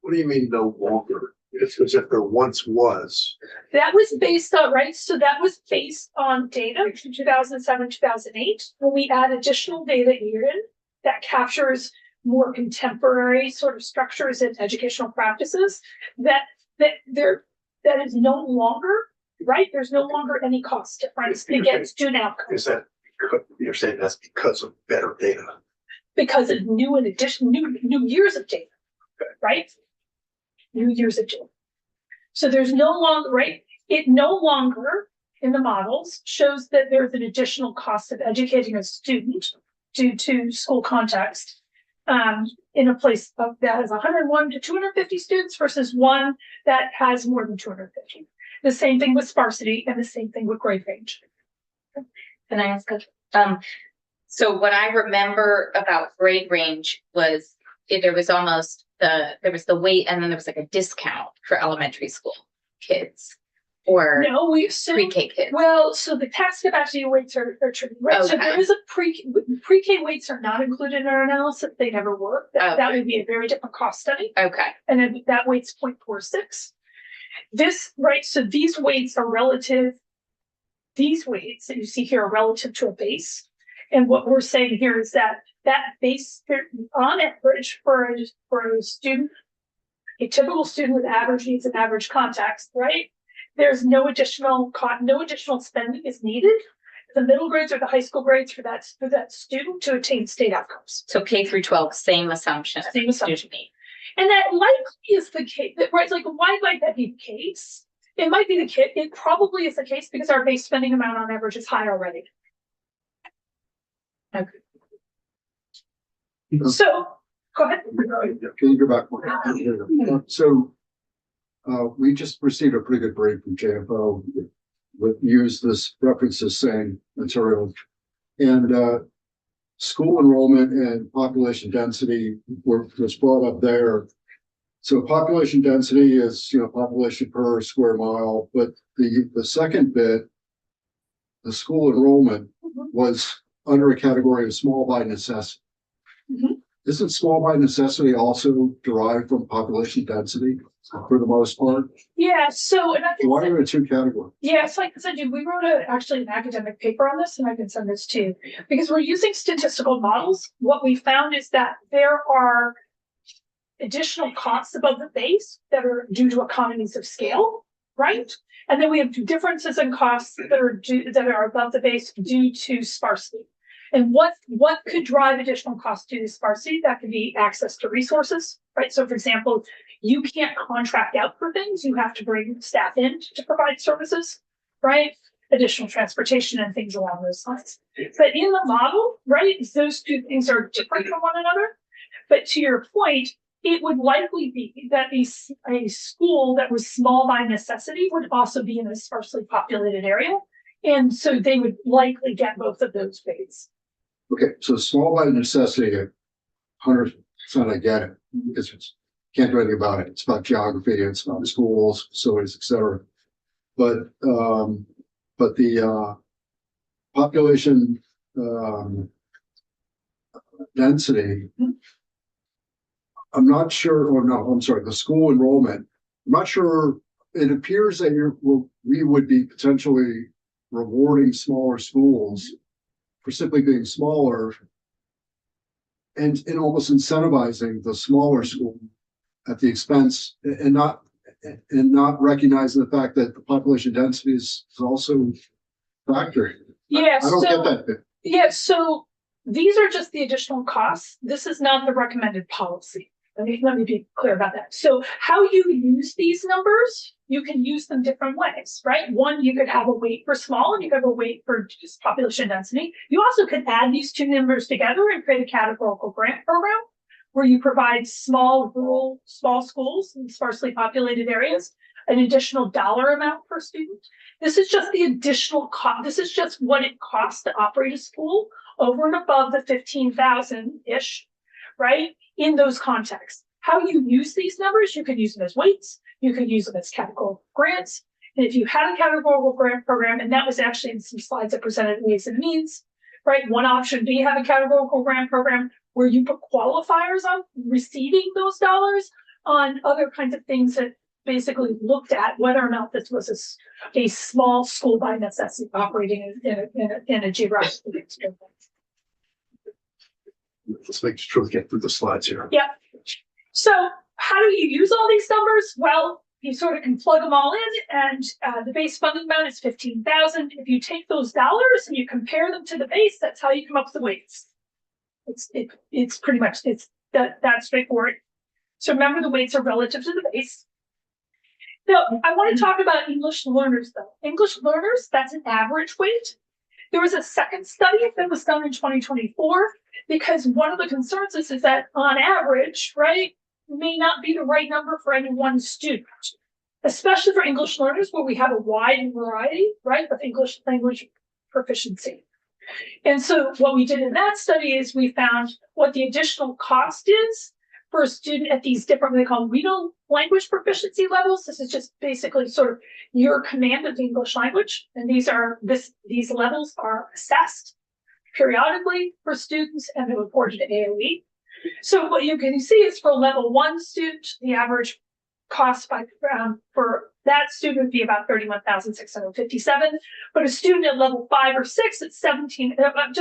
[SPEAKER 1] What do you mean no longer? It's as if there once was.
[SPEAKER 2] That was based on, right? So that was based on data from 2007, 2008, when we add additional data here that captures more contemporary sort of structures and educational practices that is no longer, right? There's no longer any cost difference to get student outcomes.
[SPEAKER 1] Is that you're saying that's because of better data?
[SPEAKER 2] Because of new years of data, right? New years of data. So there's no longer, right? It no longer in the models shows that there's an additional cost of educating a student due to school context in a place that has 101 to 250 students versus one that has more than 250. The same thing with sparsity and the same thing with grade range.
[SPEAKER 3] Can I ask so what I remember about grade range was there was the weight and then there was like a discount for elementary school kids or pre-K kids.
[SPEAKER 2] Well, so the task capacity weights are tricky, right? Okay. So there is a pre-K weights are not included in our analysis. They never were. That would be a very different cost study.
[SPEAKER 3] Okay.
[SPEAKER 2] And then that weight's 0.46. This, right, so these weights are relative. These weights that you see here are relative to a base. And what we're saying here is that base, on average, for a student, a typical student with average needs and average context, right? There's no additional spending is needed. The middle grades or the high school grades for that student to attain state outcomes.
[SPEAKER 3] So K through 12, same assumption.
[SPEAKER 2] Same assumption. And that likely is the case, right? Like, why might that be the case? It might be the case. It probably is the case because our base spending amount on average is high already. Okay. So, go ahead.
[SPEAKER 5] Can you go back one? So, we just received a pretty good brief from JFO that used this references saying material And school enrollment and population density was brought up there. So population density is, population per square mile, but the second bit, the school enrollment was under a category of small by necessity.
[SPEAKER 2] Mhm.
[SPEAKER 5] Isn't small by necessity also derived from population density for the most part?
[SPEAKER 2] Yeah, so, and I think.
[SPEAKER 5] Why are there two categories?
[SPEAKER 2] Yes, like I said, we wrote actually an academic paper on this, and I can send this to you. Because we're using statistical models, what we found is that there are additional costs above the base that are due to economies of scale, right? And then we have differences in costs that are above the base due to sparsity. And what could drive additional costs due to sparsity? That could be access to resources, right? So for example, you can't contract out for things, you have to bring staff in to provide services, right? Additional transportation and things along those lines. But in the model, right, those two things are different from one another. But to your point, it would likely be that a school that was small by necessity would also be in a sparsely populated area. And so they would likely get both of those weights.
[SPEAKER 5] Okay, so small by necessity, 100% I get it, because it's can't do anything about it. It's about geography, it's about schools, facilities, etc. But the population density, I'm not sure, or no, I'm sorry, the school enrollment, I'm not sure. It appears that we would be potentially rewarding smaller schools for simply being smaller and almost incentivizing the smaller school at the expense and not recognizing the fact that the population density is also factoring.
[SPEAKER 2] Yeah,
[SPEAKER 5] I don't get that bit.
[SPEAKER 2] Yeah, so these are just the additional costs. This is not the recommended policy. Let me be clear about that. So how you use these numbers, you can use them different ways, right? One, you could have a weight for small and you could have a weight for just population density. You also could add these two numbers together and create a categorical grant program where you provide small schools in sparsely populated areas, an additional dollar amount per student. This is just the additional cost. This is just what it costs to operate a school over and above the 15,000-ish, right? In those contexts. How you use these numbers, you can use them as weights, you can use them as categorical grants. And if you had a categorical grant program, and that was actually in some slides that presented ways and means, right? One option would be have a categorical grant program where you put qualifiers on receiving those dollars on other kinds of things that basically looked at whether or not this was a small school by necessity operating in a geographic extent.
[SPEAKER 1] Let's make sure we get through the slides here.
[SPEAKER 2] Yeah. So how do you use all these numbers? Well, you sort of can plug them all in, and the base funding amount is 15,000. If you take those dollars and you compare them to the base, that's how you come up with the weights. It's pretty much that straightforward. So remember, the weights are relative to the base. Now, I want to talk about English learners, though. English learners, that's an average weight. There was a second study that was done in 2024, because one of the concerns is that on average, right, may not be the right number for any one student, especially for English learners where we have a wide variety, right, of English language proficiency. And so what we did in that study is we found what the additional cost is for a student at these different, what they call regional language proficiency levels. This is just basically sort of your command of the English language. And these levels are assessed periodically for students and they're reported to AOE. So what you can see is for level 1 student, the average cost for that student would be about $31,657, but a student at level 5 or 6 at just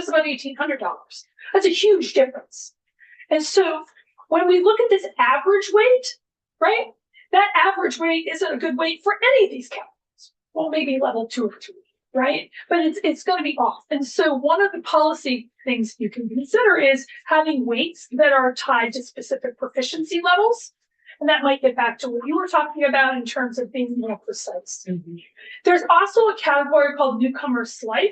[SPEAKER 2] about $1,800. That's a huge difference. And so when we look at this average weight, right, that average weight isn't a good weight for any of these categories. Well, maybe level 2 or 3, right? But it's going to be off. And so one of the policy things you can consider is having weights that are tied to specific proficiency levels. And that might get back to what you were talking about in terms of being more precise. Mm-hmm. There's also a category called Newcomer's Life.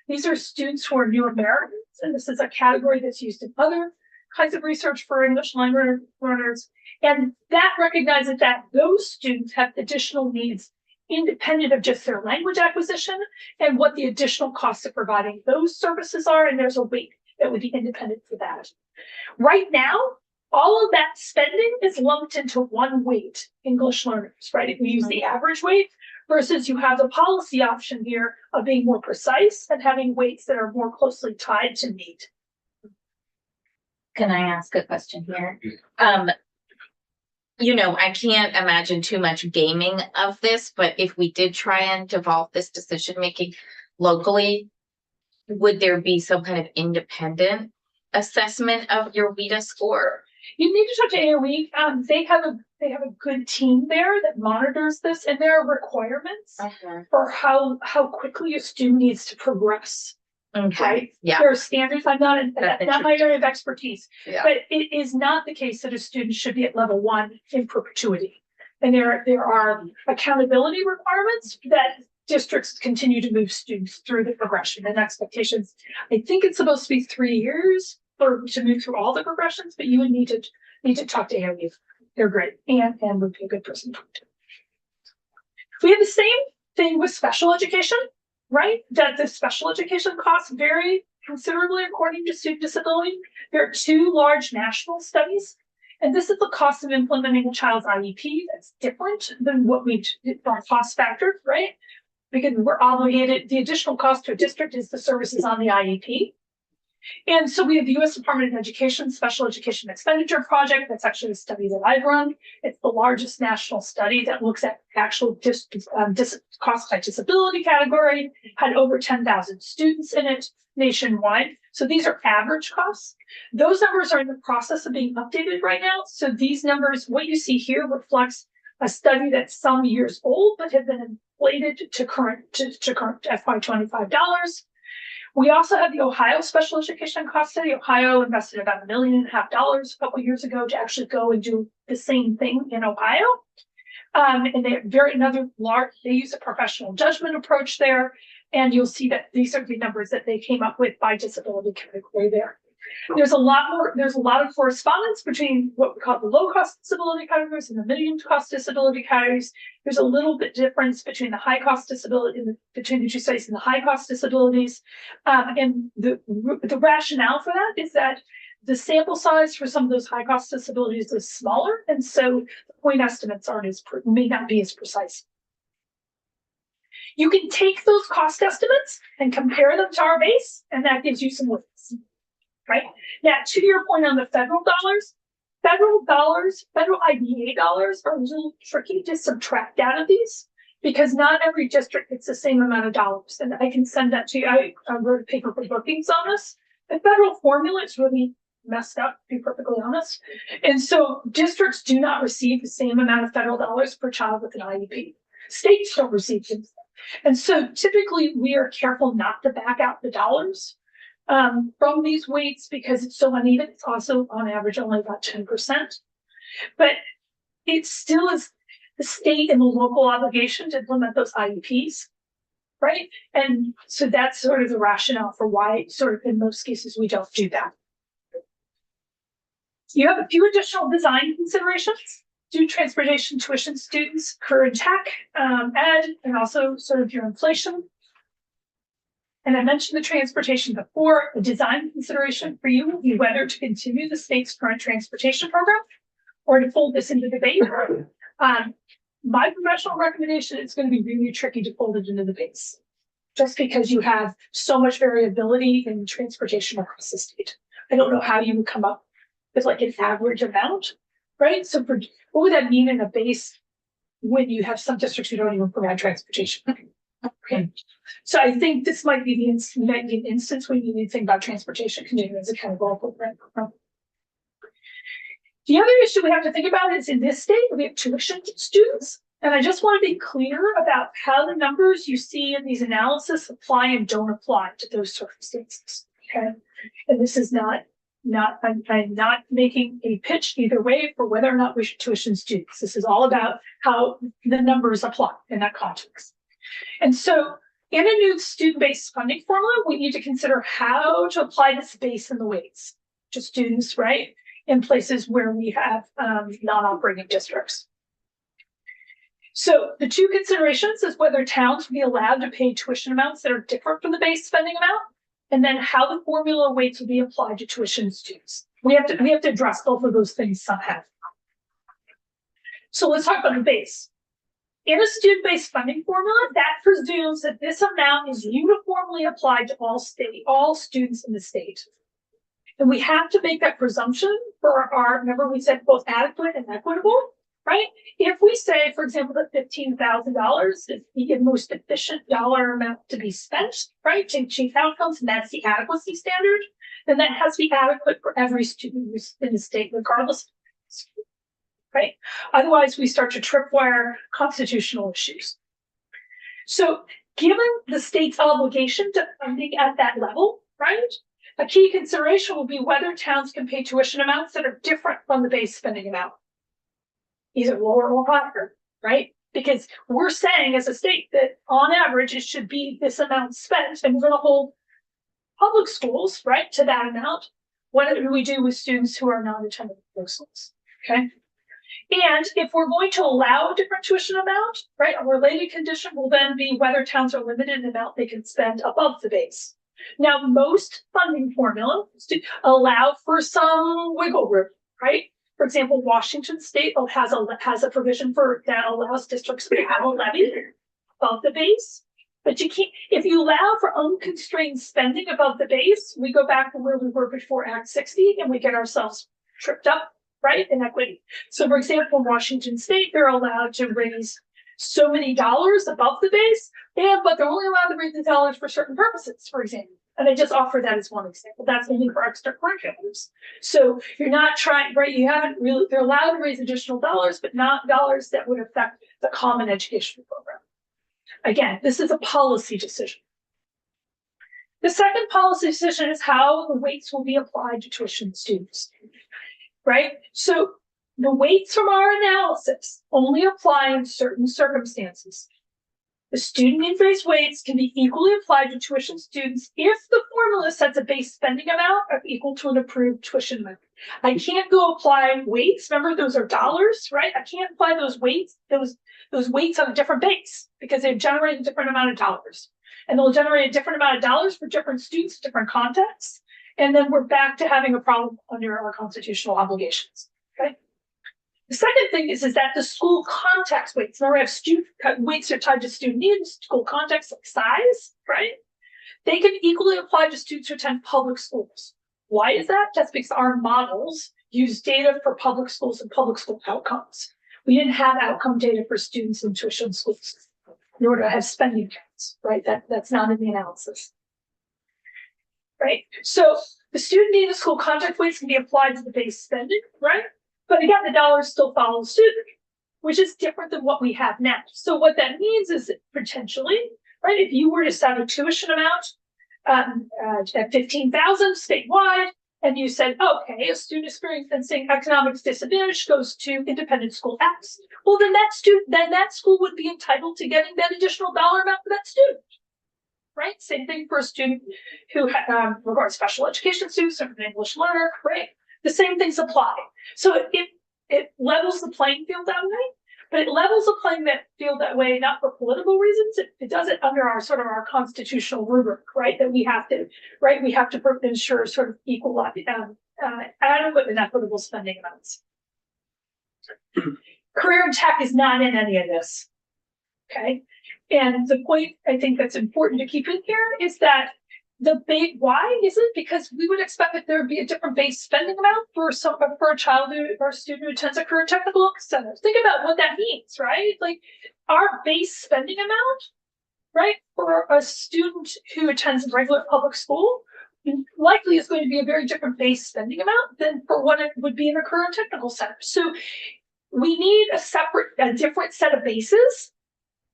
[SPEAKER 2] These are students who are new Americans, and this is a category that's used in other kinds of research for English language learners. And that recognizes that those students have additional needs independent of just their language acquisition and what the additional costs of providing those services are. And there's a weight that would be independent for that. Right now, all of that spending is lumped into one weight, English learners, right? If we use the average weight versus you have the policy option here of being more precise and having weights that are more closely tied to need.
[SPEAKER 3] Can I ask a question here? I can't imagine too much gaming of this, but if we did try and devolve this decision making locally, would there be some kind of independent assessment of your WIDA score?
[SPEAKER 2] You need to talk to AOE. They have a good team there that monitors this, and there are requirements for how quickly a student needs to progress.
[SPEAKER 3] Okay. Yeah.
[SPEAKER 2] There are standards. I'm not my area of expertise,
[SPEAKER 3] Yeah.
[SPEAKER 2] but it is not the case that a student should be at level 1 in perpetuity. And there are accountability requirements that districts continue to move students through the progression and expectations. I think it's supposed to be 3 years to move through all the progressions, but you would need to talk to AOE. They're great and would be a good person to talk to. We have the same thing with special education, right? That the special education costs vary considerably according to student disability. There are 2 large national studies, and this is the cost of implementing a child's IEP. That's different than what we did for cost factors, right? Because we're obligated, the additional cost to a district is the services on the IEP. And so we have the U.S. Department of Education Special Education Expenditure Project. That's actually a study that I've run. It's the largest national study that looks at actual cost by disability category, had over 10,000 students in it nationwide. So these are average costs. Those numbers are in the process of being updated right now. So these numbers, what you see here reflects a study that's some years old, but have been inflated to current FY25 dollars. We also have the Ohio Special Education Cost Study. Ohio invested about $1.5 million a couple of years ago to actually go and do the same thing in Ohio. And they use a professional judgment approach there. And you'll see that these are the numbers that they came up with by disability category there. There's a lot of correspondence between what we call the low cost disability categories and the medium cost disability categories. There's a little bit difference between the high cost disability between the 2 studies and the high cost disabilities. And the rationale for that is that the sample size for some of those high cost disabilities is smaller. And so the point estimates may not be as precise. You can take those cost estimates and compare them to our base, and that gives you some weights. Right now, to your point on the federal IDA dollars are a little tricky to subtract out of these because not every district gets the same amount of dollars. And I can send that to you. I wrote a paper for bookings on this. The federal formula is really messed up, to be perfectly honest. And so districts do not receive the same amount of federal dollars per child with an IEP. States don't receive things. And so typically we are careful not to back out the dollars from these weights because it's so uneven. It's also on average only about 10%, but it still is the state and the local obligation to implement those IEPs, right? And so that's sort of the rationale for why sort of in most cases we don't do that. You have a few additional design considerations. Student transportation, tuition, students, career and tech, ed, and also sort of your inflation. And I mentioned the transportation before. A design consideration for you will be whether to continue the state's current transportation program or to fold this into the base. My professional recommendation is going to be really tricky to fold it into the base, just because you have so much variability in transportation across the state. I don't know how you would come up with like an average amount, right? So what would that mean in a base when you have some districts who don't even provide transportation? Okay. So I think this might be an instance when you need to think about transportation continuing as a categorical program. The other issue we have to think about is in this state, we have tuition students. And I just want to be clear about how the numbers you see in these analysis apply and don't apply to those circumstances. Okay. And this is I'm not making a pitch either way for whether or not we should tuition students. This is all about how the numbers apply in that context. And so in a new student-based funding formula, we need to consider how to apply this base in the weights to students, right? In places where we have non-operating districts. So the two considerations is whether towns will be allowed to pay tuition amounts that are different from the base spending amount, and then how the formula weights will be applied to tuition students. We have to address both of those things somehow. So let's talk about the base. In a student-based funding formula, that presumes that this amount is uniformly applied to all students in the state. And we have to make that presumption for remember we said both adequate and equitable, right? If we say, for example, that $15,000 is the most efficient dollar amount to be spent, right, to achieve outcomes, and that's the adequacy standard, then that has to be adequate for every student who's in the state, regardless, right? Otherwise, we start to tripwire constitutional issues. So given the state's obligation to funding at that level, right, a key consideration will be whether towns can pay tuition amounts that are different from the base spending amount, either lower or higher, right? Because we're saying as a state that on average, it should be this amount spent, and we're going to hold public schools, right, to that amount. What do we do with students who are non-attending public schools, okay? And if we're going to allow a different tuition amount, right, a related condition will then be whether towns are limited in the amount they can spend above the base. Now, most funding formulas allow for some wiggle room, right? For example, Washington State has a provision that allows districts to have a levy above the base. But you can't, if you allow for unconstrained spending above the base, we go back to where we were before Act 60 and we get ourselves tripped up, right, in equity. So for example, in Washington State, they're allowed to raise so many dollars above the base, but they're only allowed to raise the dollars for certain purposes, for example. And I just offer that as one example. That's only for extracurriculars. So you're not trying, right? You haven't really, they're allowed to raise additional dollars, but not dollars that would affect the common education program. Again, this is a policy decision. The second policy decision is how the weights will be applied to tuition students, right? So the weights from our analysis only apply in certain circumstances. The student need-based weights can be equally applied to tuition students if the formula sets a base spending amount of equal to an approved tuition amount. I can't go apply weights. Remember, those are dollars, right? I can't apply those weights on a different base because they generate a different amount of dollars. And they'll generate a different amount of dollars for different students, different contexts. And then we're back to having a problem under our constitutional obligations, okay? The second thing is that the school context weights, now we have student weights are tied to student needs, school context like size, right? They can equally apply to students who attend public schools. Why is that? That's because our models use data for public schools and public school outcomes. We didn't have outcome data for students in tuition schools in order to have spending counts, right? That's not in the analysis, right? So the student need and school context weights can be applied to the base spending, right? But again, the dollars still follow the student, which is different than what we have now. So what that means is that potentially, right, if you were to set a tuition amount at $15,000 statewide, and you said, okay, a student experiencing economic disadvantage goes to independent school X, well, then that school would be entitled to getting that additional dollar amount for that student, right? Same thing for a student who regards special education students or an English learner, right? The same things apply. So it levels the playing field that way, but it levels the playing field that way not for political reasons. It does it under our sort of our constitutional rubric, right? That we have to, right? We have to ensure sort of equal, adequate and equitable spending amounts. Career and tech is not in any of this, okay? And the point I think that's important to keep in here is that why is it? Because we would expect that there would be a different base spending amount for a child or a student who attends a career technical center. Think about what that means, right? Like our base spending amount, right, for a student who attends a regular public school likely is going to be a very different base spending amount than for what it would be in a career technical center. So we need a different set of bases.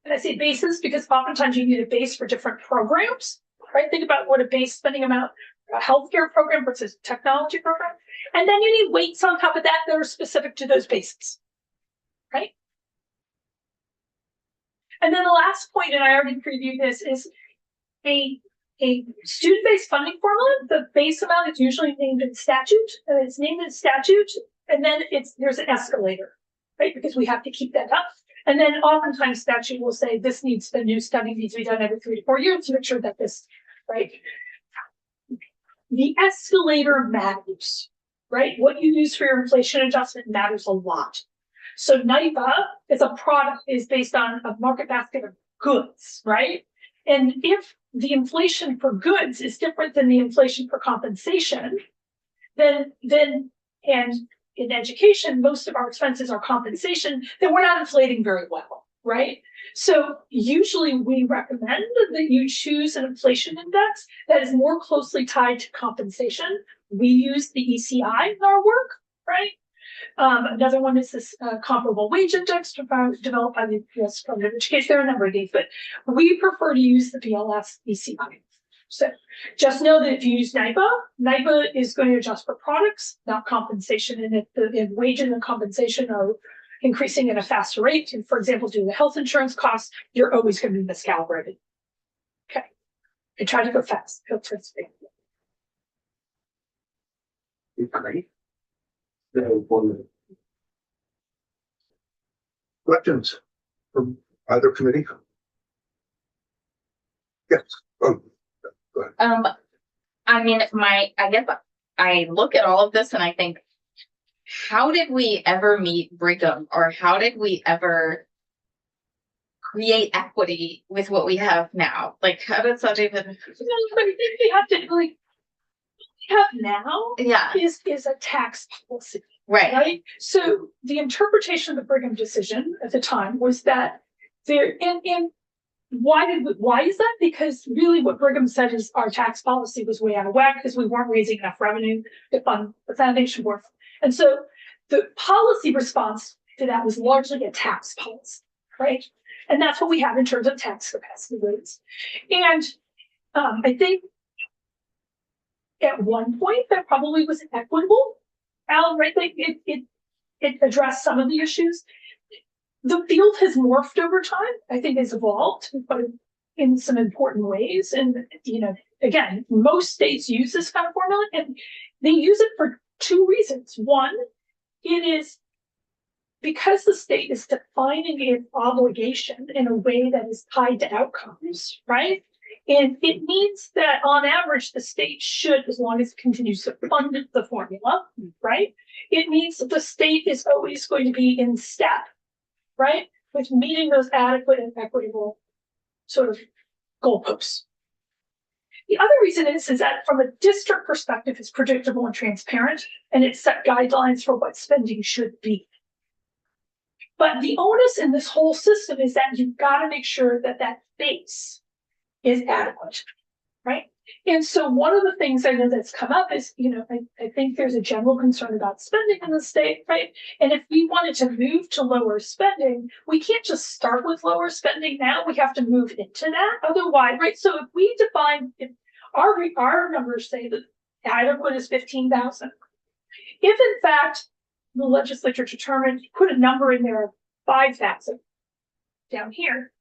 [SPEAKER 2] And I say bases because oftentimes you need a base for different programs. Right? Think about what a base spending amount, a healthcare program versus a technology program. And then you need weights on top of that that are specific to those bases, right? And then the last point, and I already previewed this, is a student-based funding formula. The base amount is usually named in statute, and then there's an escalator, right? Because we have to keep that up. And then oftentimes statute will say this needs, a new study needs to be done every 3 to 4 years to make sure that this, right? The escalator matters, right? What you use for your inflation adjustment matters a lot. So NIPA is a product, is based on a market basket of goods, right? And if the inflation for goods is different than the inflation for compensation, then and in education, most of our expenses are compensation, then we're not inflating very well, right? So usually we recommend that you choose an inflation index that is more closely tied to compensation. We use the ECI in our work, right? Another one is this comparable wage index developed by the U.S. Department of Education. There are a number of these, but we prefer to use the BLS ECI. So just know that if you use NIPA, NIPA is going to adjust for products, not compensation. And if the wages and compensation are increasing at a faster rate, and for example, due to health insurance costs, you're always going to be miscalibrated. Okay. I try to go fast.
[SPEAKER 1] Great. Questions from either committee? Yes. Oh, go ahead.
[SPEAKER 3] I mean, I guess I look at all of this and I think, how did we ever meet Brigham, or how did we ever create equity with what we have now? Like, how does that even?
[SPEAKER 2] But I think we have to like we have now
[SPEAKER 3] Yeah.
[SPEAKER 2] is a tax policy.
[SPEAKER 3] Right.
[SPEAKER 2] Right. So the interpretation of the Brigham decision at the time was that there, and why is that? Because really what Brigham said is our tax policy was way out of whack because we weren't raising enough revenue to fund the foundation board. And so the policy response to that was largely a tax policy, right? And that's what we have in terms of tax capacity rates. And I think at one point that probably was equitable. Alan, right? Like it addressed some of the issues. The field has morphed over time. I think has evolved, but in some important ways. And again, most states use this kind of formula, and they use it for two reasons. One, it is because the state is defining its obligation in a way that is tied to outcomes, right? And it means that on average, the state should, as long as it continues to fund the formula, right? It means that the state is always going to be in step, right? With meeting those adequate and equitable sort of goalposts. The other reason is that from a district perspective, it's predictable and transparent, and it set guidelines for what spending should be. But the onus in this whole system is that you've got to make sure that that base is adequate, right? And so one of the things I know that's come up is, I think there's a general concern about spending in the state, right? And if we wanted to move to lower spending, we can't just start with lower spending now. We have to move into that. Otherwise, right? So if we define, if our numbers say that adequate is 15,000, if in fact the legislature determined, put a number in there of 5,000 down here,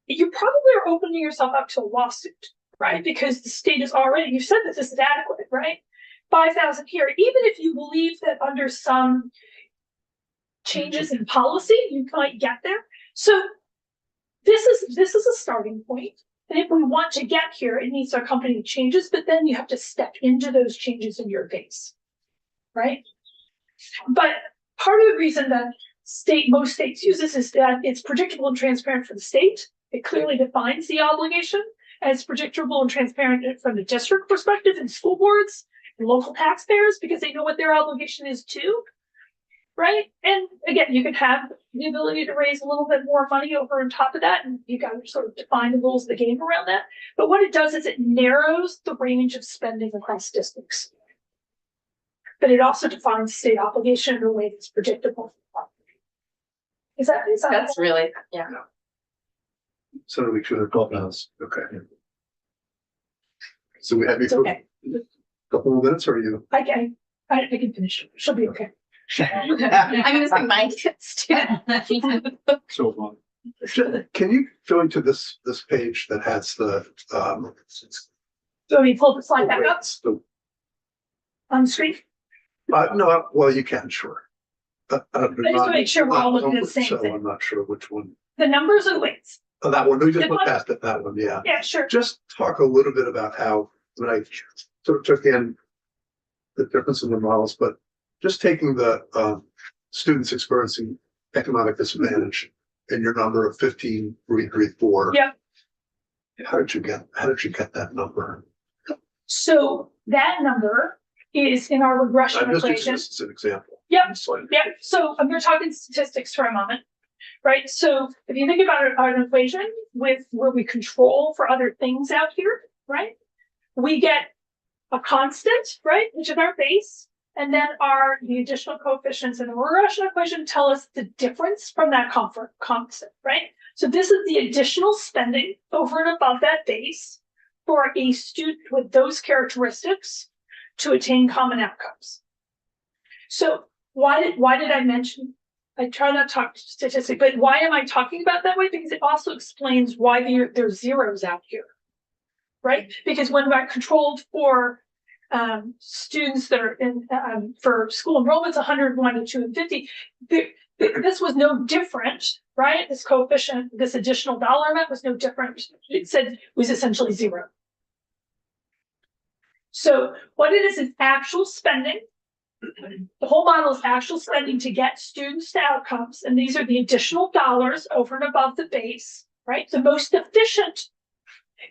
[SPEAKER 2] you probably are opening yourself up to a lawsuit, right? Because the state is already, you said that this is adequate, right? 5,000 here, even if you believe that under some changes in policy, you might get there. So this is a starting point. And if we want to get here, it needs to accompany changes, but then you have to step into those changes in your base, right? But part of the reason that most states use this is that it's predictable and transparent for the state. It clearly defines the obligation, and it's predictable and transparent from the district perspective and school boards and local taxpayers because they know what their obligation is too, right? And again, you can have the ability to raise a little bit more money over on top of that, and you got to sort of define the rules of the game around that. But what it does is it narrows the range of spending across districts. But it also defines state obligation in a way that's predictable. Is that
[SPEAKER 3] That's really, yeah.
[SPEAKER 1] So we should have called us. Okay. So we have you
[SPEAKER 2] It's
[SPEAKER 1] for
[SPEAKER 2] okay.
[SPEAKER 1] a couple of minutes, or are you?
[SPEAKER 2] I can finish. She'll be okay.
[SPEAKER 3] I'm gonna say my student.
[SPEAKER 5] So fun.
[SPEAKER 1] Can you go into this page that has the
[SPEAKER 2] So we pull the slide back up
[SPEAKER 1] rates, the
[SPEAKER 2] on the screen.
[SPEAKER 1] no, well, you can, sure.
[SPEAKER 2] I just want to make sure we're all looking at the same
[SPEAKER 1] So
[SPEAKER 2] thing.
[SPEAKER 1] I'm not sure which one.
[SPEAKER 2] The numbers are weights.
[SPEAKER 1] Oh, that one, we just
[SPEAKER 2] The
[SPEAKER 1] went
[SPEAKER 2] one-
[SPEAKER 1] past it, that one, yeah.
[SPEAKER 2] Yeah, sure.
[SPEAKER 1] Just talk a little bit about how, when I sort of took in the difference in the models, but just taking the students experiencing economic disadvantage in your number of 15,334.
[SPEAKER 2] Yep.
[SPEAKER 1] How did you get that number?
[SPEAKER 2] So that number is in our regression
[SPEAKER 1] I'm just using
[SPEAKER 2] equation.
[SPEAKER 1] this as an example.
[SPEAKER 2] Yep.
[SPEAKER 1] So,
[SPEAKER 2] Yeah, so I'm going to talk in statistics for a moment, right? So if you think about an equation with where we control for other things out here, right? We get a constant, right, which is our base, and then the additional coefficients in the regression equation tell us the difference from that constant, right? So this is the additional spending over and above that base for a student with those characteristics to attain common outcomes. So why did I mention, I try not to talk statistics, but why am I talking about that way? Because it also explains why there's zeros out here, right? Because when we're controlled for students that are in for school enrollments 101 to 250, this was no different, right? This coefficient, this additional dollar amount was no different. It said it was essentially zero. So what it is actual spending. The whole model is actual spending to get students to outcomes, and these are the additional dollars over and above the base, right? The most efficient.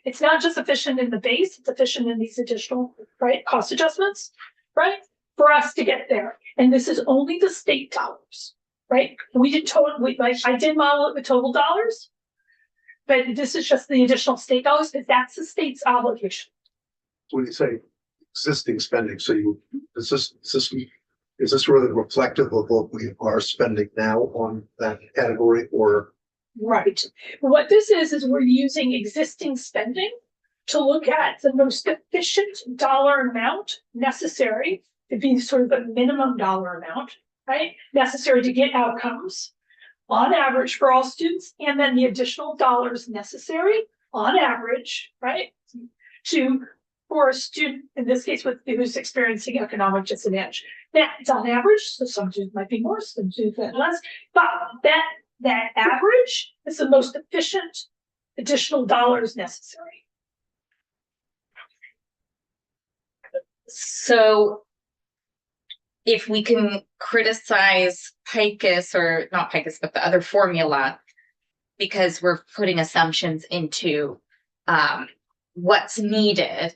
[SPEAKER 2] It's not just efficient in the base, it's efficient in these additional, right, cost adjustments, right, for us to get there. And this is only the state dollars, right? I did model it with total dollars, but this is just the additional state dollars, because that's the state's obligation.
[SPEAKER 1] when you say existing spending, so is this really reflective of what we are spending now on that category, or?
[SPEAKER 2] Right. What this is we're using existing spending to look at the most efficient dollar amount necessary to be sort of the minimum dollar amount, right? Necessary to get outcomes on average for all students, and then the additional dollars necessary on average, right? For a student, in this case, who's experiencing economic disadvantage. Now, it's on average, so some students might be more, some students might be less, but that average is the most efficient additional dollars necessary.
[SPEAKER 3] So if we can criticize PICUS, or not PICUS, but the other formula, because we're putting assumptions into what's needed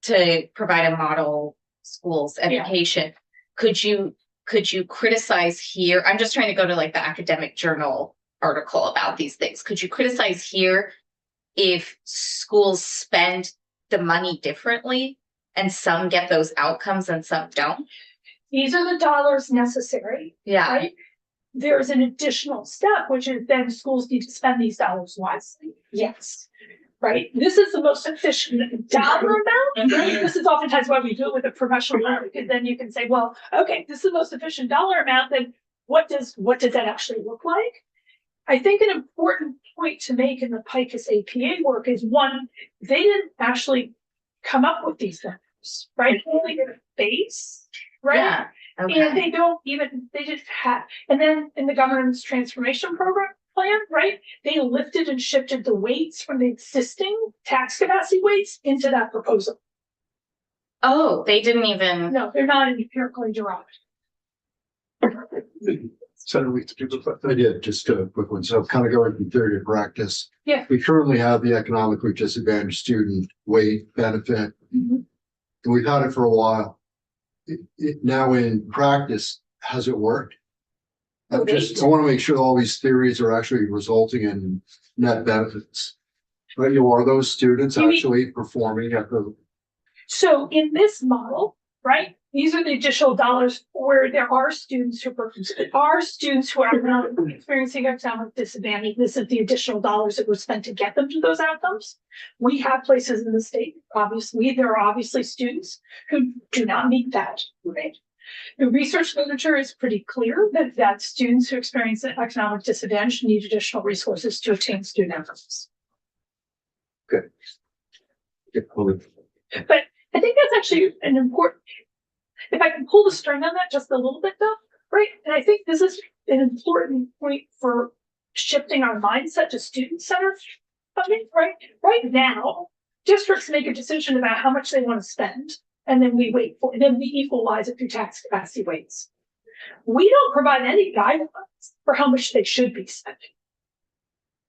[SPEAKER 3] to provide a model schools education, could you criticize here? I'm just trying to go to like the academic journal article about these things. Could you criticize here if schools spend the money differently and some get those outcomes and some don't?
[SPEAKER 2] These are the dollars necessary,
[SPEAKER 3] Yeah.
[SPEAKER 2] right? There's an additional step, which is then schools need to spend these dollars wisely. Yes. Right. This is the most efficient dollar amount. Right? This is oftentimes why we do it with a professional learner, because then you can say, well, okay, this is the most efficient dollar amount. Then what does that actually look like? I think an important point to make in the PICUS APA work is, one, they didn't actually come up with these numbers, right? Only their base, right?
[SPEAKER 3] Yeah. Okay.
[SPEAKER 2] And they just have, and then in the governance transformation program plan, right? They lifted and shifted the weights from the existing tax capacity weights into that proposal.
[SPEAKER 3] Oh, they didn't even.
[SPEAKER 2] No, they're not empirically derived.
[SPEAKER 1] Senator Weeks, did you look
[SPEAKER 5] I did, just a quick one. So kind of going from theory to practice.
[SPEAKER 2] Yeah.
[SPEAKER 5] We currently have the economically disadvantaged student weight benefit.
[SPEAKER 2] Mhm.
[SPEAKER 5] And we've had it for a while. Now in practice, has it worked? I want to make sure all these theories are actually resulting in net benefits. But are those students
[SPEAKER 2] You mean-
[SPEAKER 5] actually performing at the?
[SPEAKER 2] So in this model, right, these are the additional dollars where there are students who are experiencing economic disadvantage. This is the additional dollars that were spent to get them to those outcomes. We have places in the state, obviously, there are obviously students who do not meet that, right? The research literature is pretty clear that students who experience economic disadvantage need additional resources to attain student outcomes. But I think that's actually an important, if I can pull the string on that just a little bit though, Right. And I think this is an important point for shifting our mindset to student-centered funding, right? Right now, districts make a decision about how much they want to spend, and then we equalize it through tax capacity weights. We don't provide any guidelines for how much they should be spending.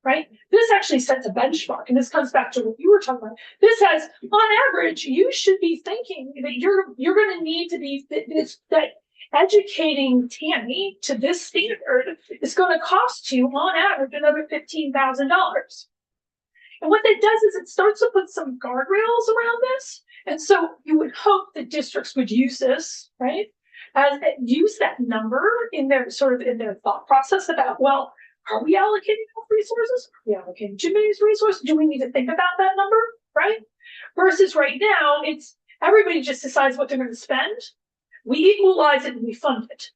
[SPEAKER 2] Right? This actually sets a benchmark, and this comes back to what you were talking about. This says, on average, you should be thinking that you're going to need to be that educating Tammy to this standard is going to cost you, on average, another $15,000. And what that does is it starts to put some guardrails around this, and so you would hope that districts would use this, right? Use that number in their thought process about, well, are we allocating enough resources? Are we allocating too many resources? Do we need to think about that number, right? Versus right now, it's everybody just decides what they're going to spend. We equalize it and we fund it.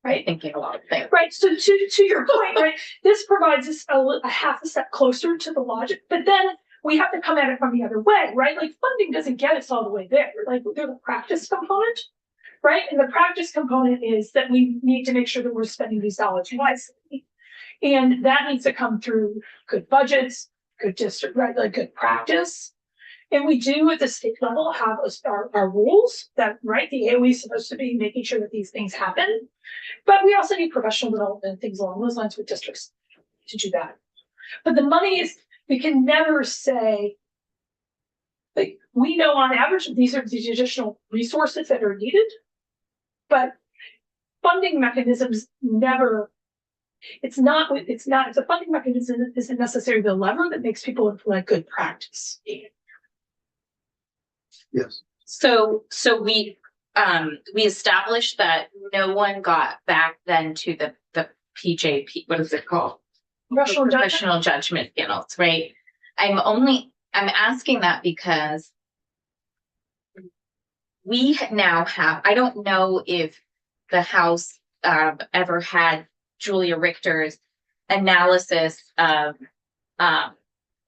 [SPEAKER 2] Right?
[SPEAKER 3] Thinking a lot of things.
[SPEAKER 2] Right. So to your point, right, this provides us a half a step closer to the logic, but then we have to come at it from the other way, right? Like funding doesn't get us all the way there. Like there's a practice component. Right. And the practice component is that we need to make sure that we're spending these dollars wisely. And that needs to come through good budgets, good district, right? Like good practice. And we do at the state level have our rules that, right, the AOE is supposed to be making sure that these things happen. But we also need professional development, things along those lines with districts to do that. But the money is, we can never say, like, we know on average these are the additional resources that are needed. But funding mechanisms never, it's a funding mechanism isn't necessarily the lever that makes people implement good practice.
[SPEAKER 1] Yes.
[SPEAKER 3] So we established that no one got back then to the PJP, what is it called? Professional judgment panels, right? I'm asking that because we now have, I don't know if the House ever had Julia Richter's analysis of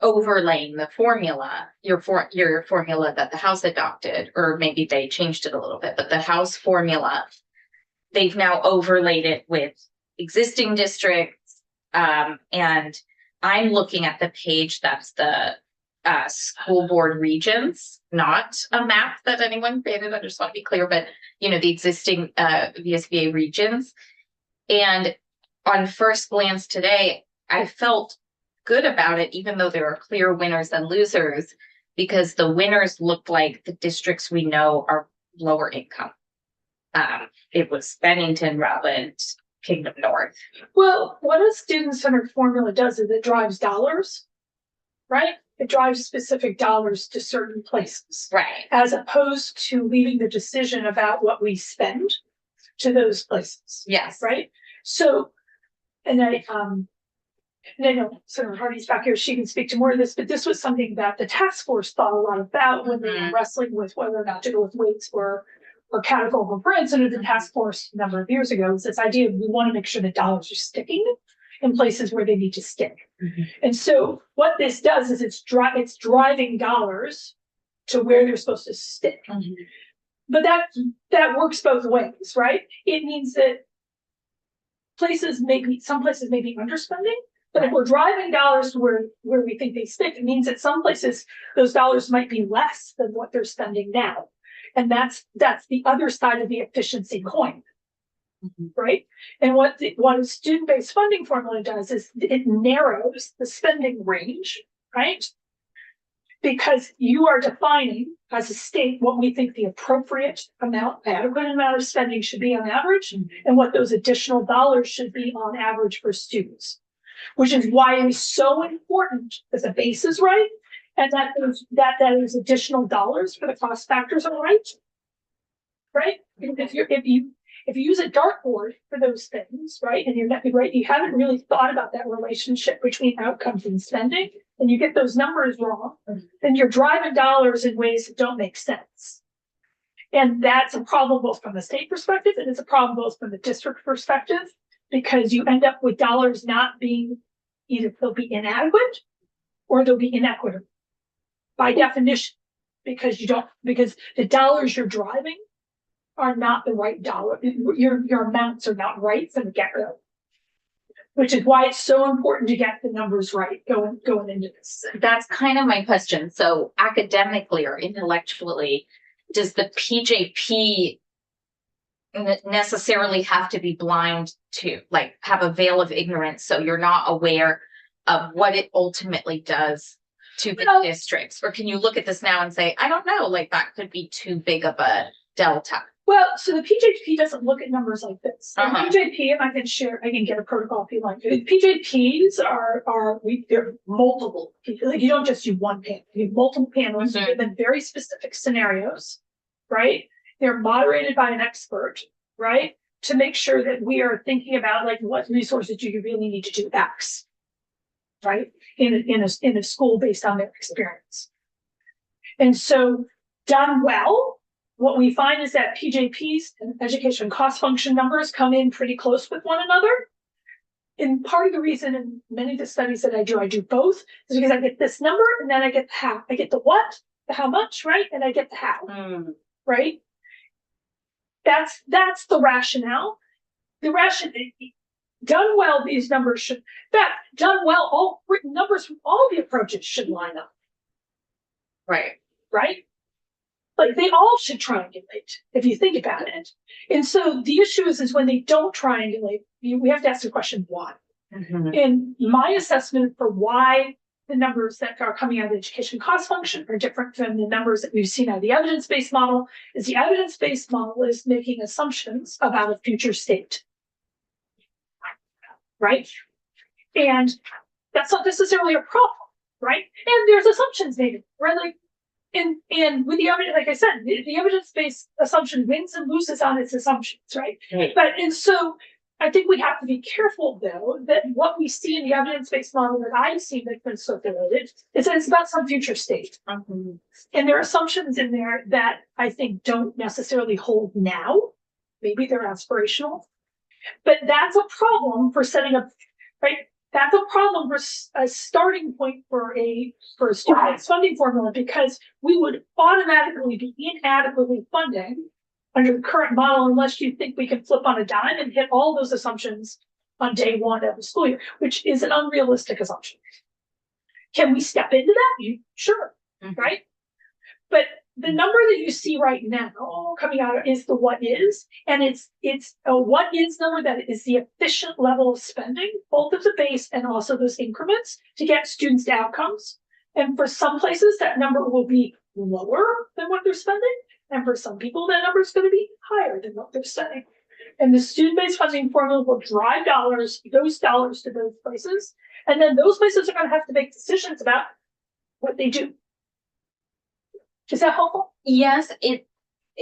[SPEAKER 3] overlaying the formula, your formula that the House adopted, or maybe they changed it a little bit, but the House formula, they've now overlaid it with existing districts. And I'm looking at the page that's the school board regions, not a map that anyone created. I just want to be clear, but the existing VSBA regions. And on first glance today, I felt good about it, even though there are clear winners and losers, because the winners look like the districts we know are lower income. It was Bennington, Rutland, Kingdom North.
[SPEAKER 2] Well, what a student-centered formula does is it drives dollars, right? It drives specific dollars to certain places.
[SPEAKER 3] Right.
[SPEAKER 2] As opposed to leaving the decision about what we spend to those places.
[SPEAKER 3] Yes.
[SPEAKER 2] Right? So, and I know Senator Hardy's back here, she can speak to more of this, but this was something that the task force thought a lot about when they were wrestling with whether or not to go with weights or categorical grants under the task force a number of years ago. It's this idea of we want to make sure that dollars are sticking in places where they need to stick. And so what this does is it's driving dollars to where they're supposed to stick. But that works both ways, right? It means that some places may be underspending, but if we're driving dollars to where we think they stick, it means that some places those dollars might be less than what they're spending now. And that's the other side of the efficiency coin. Right? And what a student-based funding formula does is it narrows the spending range, right? Because you are defining as a state what we think the adequate amount of spending should be on average, and what those additional dollars should be on average for students. Which is why it is so important that the base is right, and that those additional dollars for the cost factors are right. Right? If you use a dartboard for those things, right, and you're not right, you haven't really thought about that relationship between outcomes and spending, and you get those numbers wrong, then you're driving dollars in ways that don't make sense. And that's a problem both from the state perspective, and it's a problem both from the district perspective, because you end up with dollars not being, either they'll be inadequate or they'll be inequitable by definition, because the dollars you're driving are not the right dollar. Your amounts are not right from the get-go. Which is why it's so important to get the numbers right going into this.
[SPEAKER 3] That's kind of my question. So academically or intellectually, does the PJP necessarily have to be blind to, like, have a veil of ignorance so you're not aware of what it ultimately does to the districts? Or can you look at this now and say, I don't know, like that could be too big of a delta?
[SPEAKER 2] Well, so the PJP doesn't look at numbers like this. The
[SPEAKER 3] Uh-huh.
[SPEAKER 2] PJP, if I can share, I can get a protocol if you like. The PJPs they're multiple people. Like you don't just do one panel. You have multiple panels
[SPEAKER 3] Mhm.
[SPEAKER 2] given very specific scenarios, right? They're moderated by an expert, right? To make sure that we are thinking about like what resources do you really need to do X, right? In a school based on their experience. And so done well, what we find is that PJPs and education cost function numbers come in pretty close with one another. And part of the reason in many of the studies that I do both, is because I get this number and then I get the how. I get the what, the how much, right? And I get the how, right? That's the rationale. The rationale, done well, these numbers should, in fact, done well, all written numbers from all the approaches should line up,
[SPEAKER 3] Right.
[SPEAKER 2] right? Like they all should triangulate if you think about it. And so the issue is when they don't triangulate, we have to ask the question why.
[SPEAKER 3] Mhm.
[SPEAKER 2] And my assessment for why the numbers that are coming out of the education cost function are different from the numbers that we've seen out of the evidence-based model is the evidence-based model is making assumptions about a future state. Right? And that's not necessarily a problem, right? And there's assumptions made, right? Like, and with the evidence, like I said, the evidence-based assumption wins and loses on its assumptions, right?
[SPEAKER 3] Right.
[SPEAKER 2] But and so I think we have to be careful though that what we see in the evidence-based model that I've seen that's been circulated is that it's about some future state.
[SPEAKER 3] Mhm.
[SPEAKER 2] And there are assumptions in there that I think don't necessarily hold now. Maybe they're aspirational, but that's a problem for setting up, right? That's a problem for a starting point for a student-based funding formula because we would automatically be inadequately funding under the current model unless you think we can flip on a dime and hit all those assumptions on day one of the school year, which is an unrealistic assumption. Can we step into that? Sure, right? But the number that you see right now coming out is the what is, and it's a what is number that is the efficient level of spending, both of the base and also those increments to get students to outcomes. And for some places, that number will be lower than what they're spending. And for some people, that number is going to be higher than what they're spending. And the student-based funding formula will drive those dollars to those places. And then those places are going to have to make decisions about what they do. Is that helpful?
[SPEAKER 3] Yes,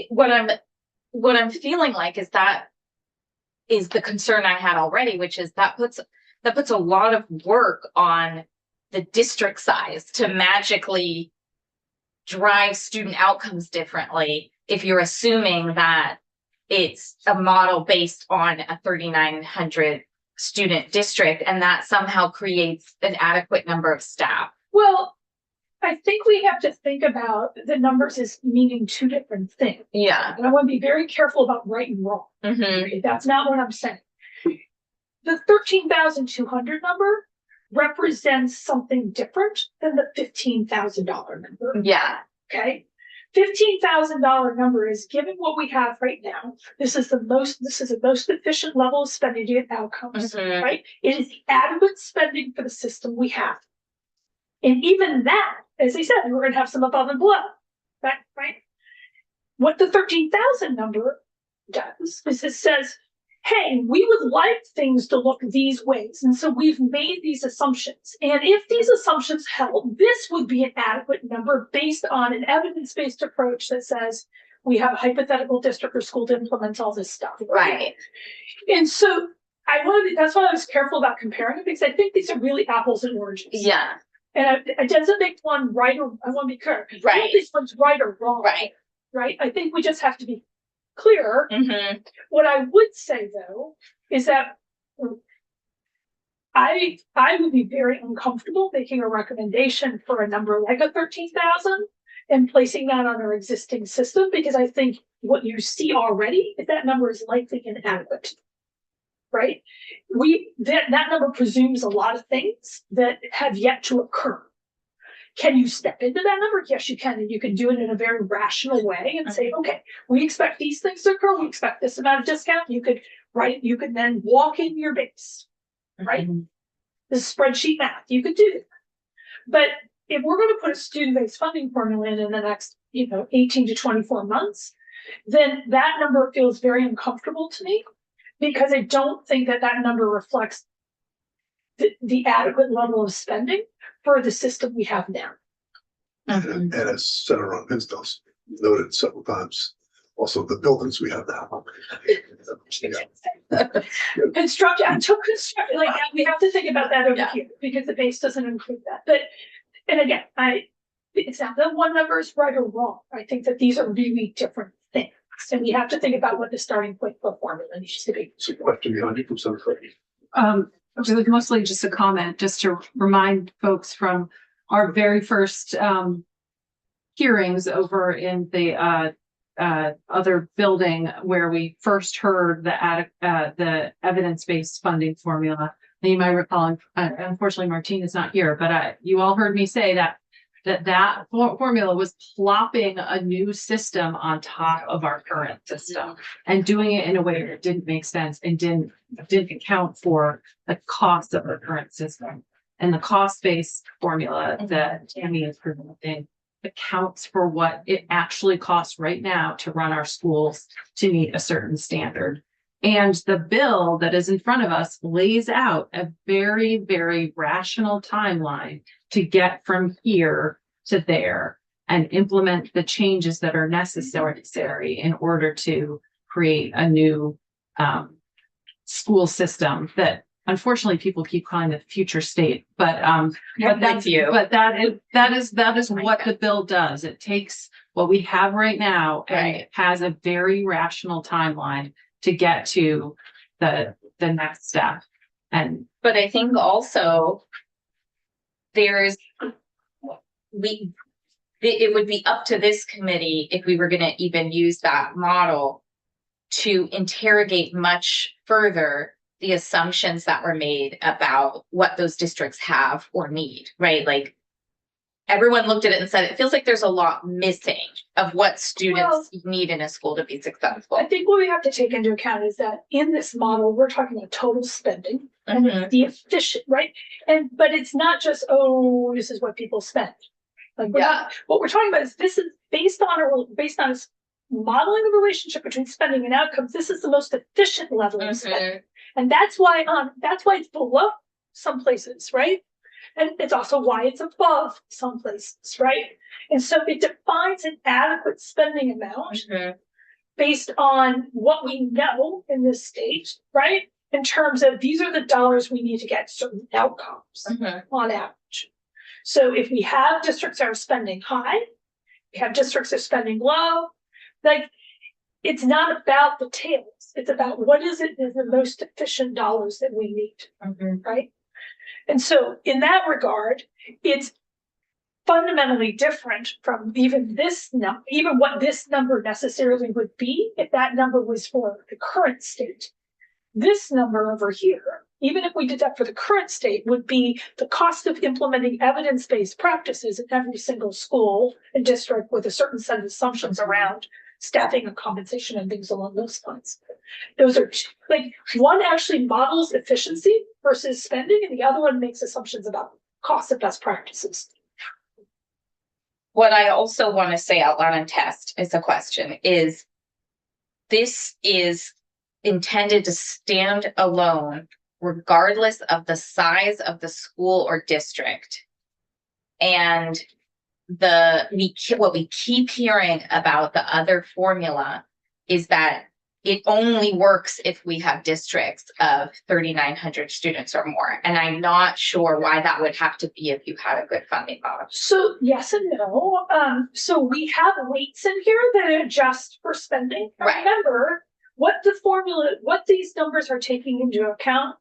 [SPEAKER 3] what I'm feeling like is that is the concern I had already, which is that puts a lot of work on the district size to magically drive student outcomes differently if you're assuming that it's a model based on a 3,900 student district and that somehow creates an adequate number of staff.
[SPEAKER 2] Well, I think we have to think about the numbers as meaning two different things.
[SPEAKER 3] Yeah.
[SPEAKER 2] And I want to be very careful about right and wrong.
[SPEAKER 3] Mm-hmm.
[SPEAKER 2] That's not what I'm saying. The 13,200 number represents something different than the $15,000 number.
[SPEAKER 3] Yeah.
[SPEAKER 2] Okay. $15,000 number is given what we have right now. This is the most efficient level of spending to get outcomes,
[SPEAKER 3] Mhm.
[SPEAKER 2] right? It is the adequate spending for the system we have. And even that, as I said, we're going to have some above and below, right? What the 13,000 number does is it says, hey, we would like things to look these ways. And so we've made these assumptions. And if these assumptions held, this would be an adequate number based on an evidence-based approach that says we have a hypothetical district or school to implement all this stuff.
[SPEAKER 3] Right.
[SPEAKER 2] And so that's why I was careful about comparing it because I think these are really apples and oranges.
[SPEAKER 3] Yeah.
[SPEAKER 2] And it doesn't make one right or I want to be clear.
[SPEAKER 3] Right.
[SPEAKER 2] I don't think one's right or wrong.
[SPEAKER 3] Right.
[SPEAKER 2] Right. I think we just have to be clear.
[SPEAKER 3] Mm-hmm.
[SPEAKER 2] What I would say though is that I would be very uncomfortable making a recommendation for a number like a 13,000 and placing that on our existing system, because I think what you see already is that number is likely inadequate. Right? That number presumes a lot of things that have yet to occur. Can you step into that number? Yes, you can. And you can do it in a very rational way and say, okay, we expect these things to occur. We expect this amount of discount. You could then walk in your base, right? This is spreadsheet math. You could do that. But if we're going to put a student-based funding formula in the next, 18 to 24 months, then that number feels very uncomfortable to me, because I don't think that number reflects the adequate level of spending for the system we have now.
[SPEAKER 1] And as Senator Ron Pinsdale noted several times, also the buildings we have now.
[SPEAKER 2] Construct, like we have to think about that over here, because the base doesn't include that. But, and again, it's not that one number is right or wrong. I think that these are really different things. And we have to think about what the starting point for formula needs to be.
[SPEAKER 1] So question behind you from Senator Craig.
[SPEAKER 6] It was mostly just a comment, just to remind folks from our very first hearings over in the other building where we first heard the evidence-based funding formula. And you might recall, unfortunately, Martine is not here, but you all heard me say that formula was plopping a new system on top of our current system and doing it in a way that didn't make sense and didn't account for the cost of our current system. And the cost-based formula that Tammy is presenting accounts for what it actually costs right now to run our schools to meet a certain standard. And the bill that is in front of us lays out a very, very rational timeline to get from here to there and implement the changes that are necessary in order to create a new school system that unfortunately people keep calling the future state. But that is what the bill does. It takes what we have right now and it has a very rational timeline to get to the next step.
[SPEAKER 3] But I think also it would be up to this committee, if we were going to even use that model, to interrogate much further the assumptions that were made about what those districts have or need, right? Like, everyone looked at it and said, it feels like there's a lot missing of what students need in a school to be successful.
[SPEAKER 2] I think what we have to take into account is that in this model, we're talking about total spending and it's the efficient, right? But it's not just, this is what people spend. Like, what we're talking about is this is based on modeling the relationship between spending and outcomes. This is the most efficient level of spending. And that's why it's below some places, right? And it's also why it's above some places, right? And so it defines an adequate spending amount based on what we know in this state, right? In terms of these are the dollars we need to get certain outcomes on average. So if we have districts that are spending high, we have districts that are spending low, like, it's not about the tails. It's about what is the most efficient dollars that we need, right? And so in that regard, it's fundamentally different from even what this number necessarily would be if that number was for the current state. This number over here, even if we did that for the current state, would be the cost of implementing evidence-based practices in every single school and district with a certain set of assumptions around staffing and compensation and things along those lines. Those are like, one actually models efficiency versus spending, and the other one makes assumptions about cost of best practices.
[SPEAKER 3] What I also want to say out loud and test is a question is, this is intended to stand alone regardless of the size of the school or district. And what we keep hearing about the other formula is that it only works if we have districts of 3,900 students or more. And I'm not sure why that would have to be if you had a good funding model.
[SPEAKER 2] So yes and no. So we have weights in here that adjust for spending.
[SPEAKER 3] Right.
[SPEAKER 2] Remember what these numbers are taking into account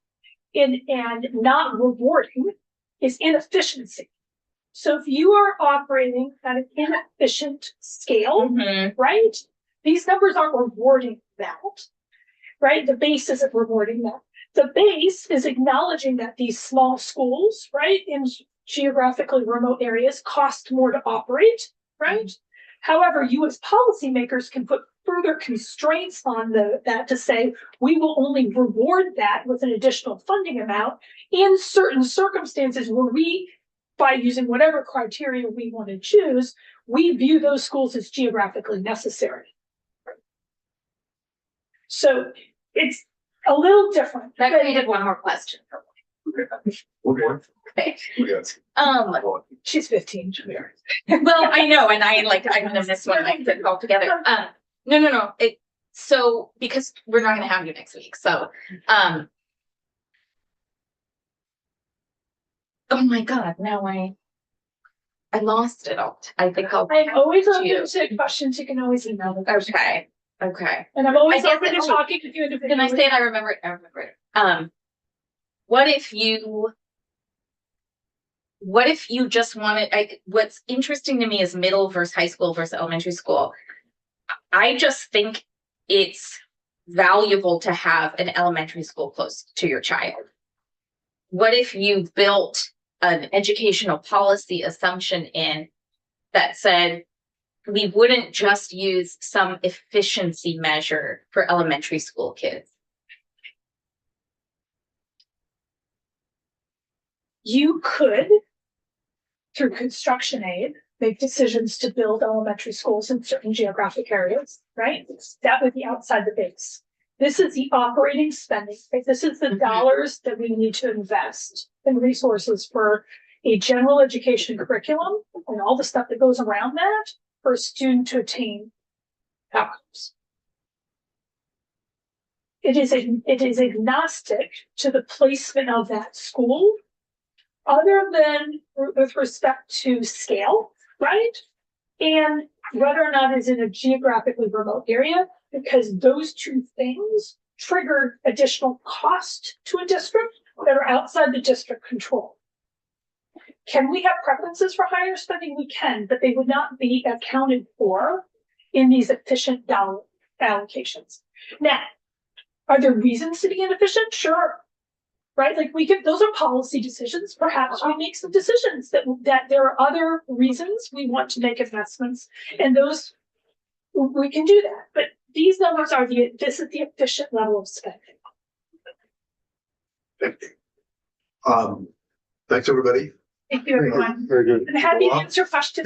[SPEAKER 2] and not rewarding is inefficiency. So if you are operating at an inefficient scale,
[SPEAKER 3] Mhm.
[SPEAKER 2] right? These numbers aren't rewarding that, right? The base isn't rewarding that. The base is acknowledging that these small schools, right, in geographically remote areas cost more to operate, right? However, you as policymakers can put further constraints on that to say, we will only reward that with an additional funding amount in certain circumstances where we, by using whatever criteria we want to choose, we view those schools as geographically necessary. So it's a little different.
[SPEAKER 3] That created one more question. Okay.
[SPEAKER 2] She's 15.
[SPEAKER 3] Well, I know, and I'm gonna miss one of my kids altogether. No. So because we're not gonna have you next week, so, oh my God, now I lost it all. I think I'll.
[SPEAKER 2] I'm always open
[SPEAKER 3] you.
[SPEAKER 2] to questions. You can always email them.
[SPEAKER 3] Okay.
[SPEAKER 2] And I'm always
[SPEAKER 3] I guess
[SPEAKER 2] open to
[SPEAKER 3] it-
[SPEAKER 2] talking with you individually.
[SPEAKER 3] Can I say it? I remember it. What if you just wanted, what's interesting to me is middle versus high school versus elementary school. I just think it's valuable to have an elementary school close to your child. What if you built an educational policy assumption in that said, we wouldn't just use some efficiency measure for elementary school kids?
[SPEAKER 2] You could, through construction aid, make decisions to build elementary schools in certain geographic areas, right? That would be outside the base. This is the operating spending, right? This is the dollars that we need to invest in resources for a general education curriculum and all the stuff that goes around that for a student to attain outcomes. It is agnostic to the placement of that school, other than with respect to scale, right? And whether or not it's in a geographically remote area, because those two things trigger additional cost to a district that are outside the district control. Can we have preferences for higher spending? We can, but they would not be accounted for in these efficient dollar allocations. Now, are there reasons to be inefficient? Sure. Right? Like those are policy decisions. Perhaps we make some decisions that there are other reasons we want to make investments, and those we can do that. But these numbers are this is the efficient level of spending.
[SPEAKER 1] Thanks, everybody.
[SPEAKER 2] Thank you, everyone.
[SPEAKER 5] Very good.
[SPEAKER 2] And happy to answer questions.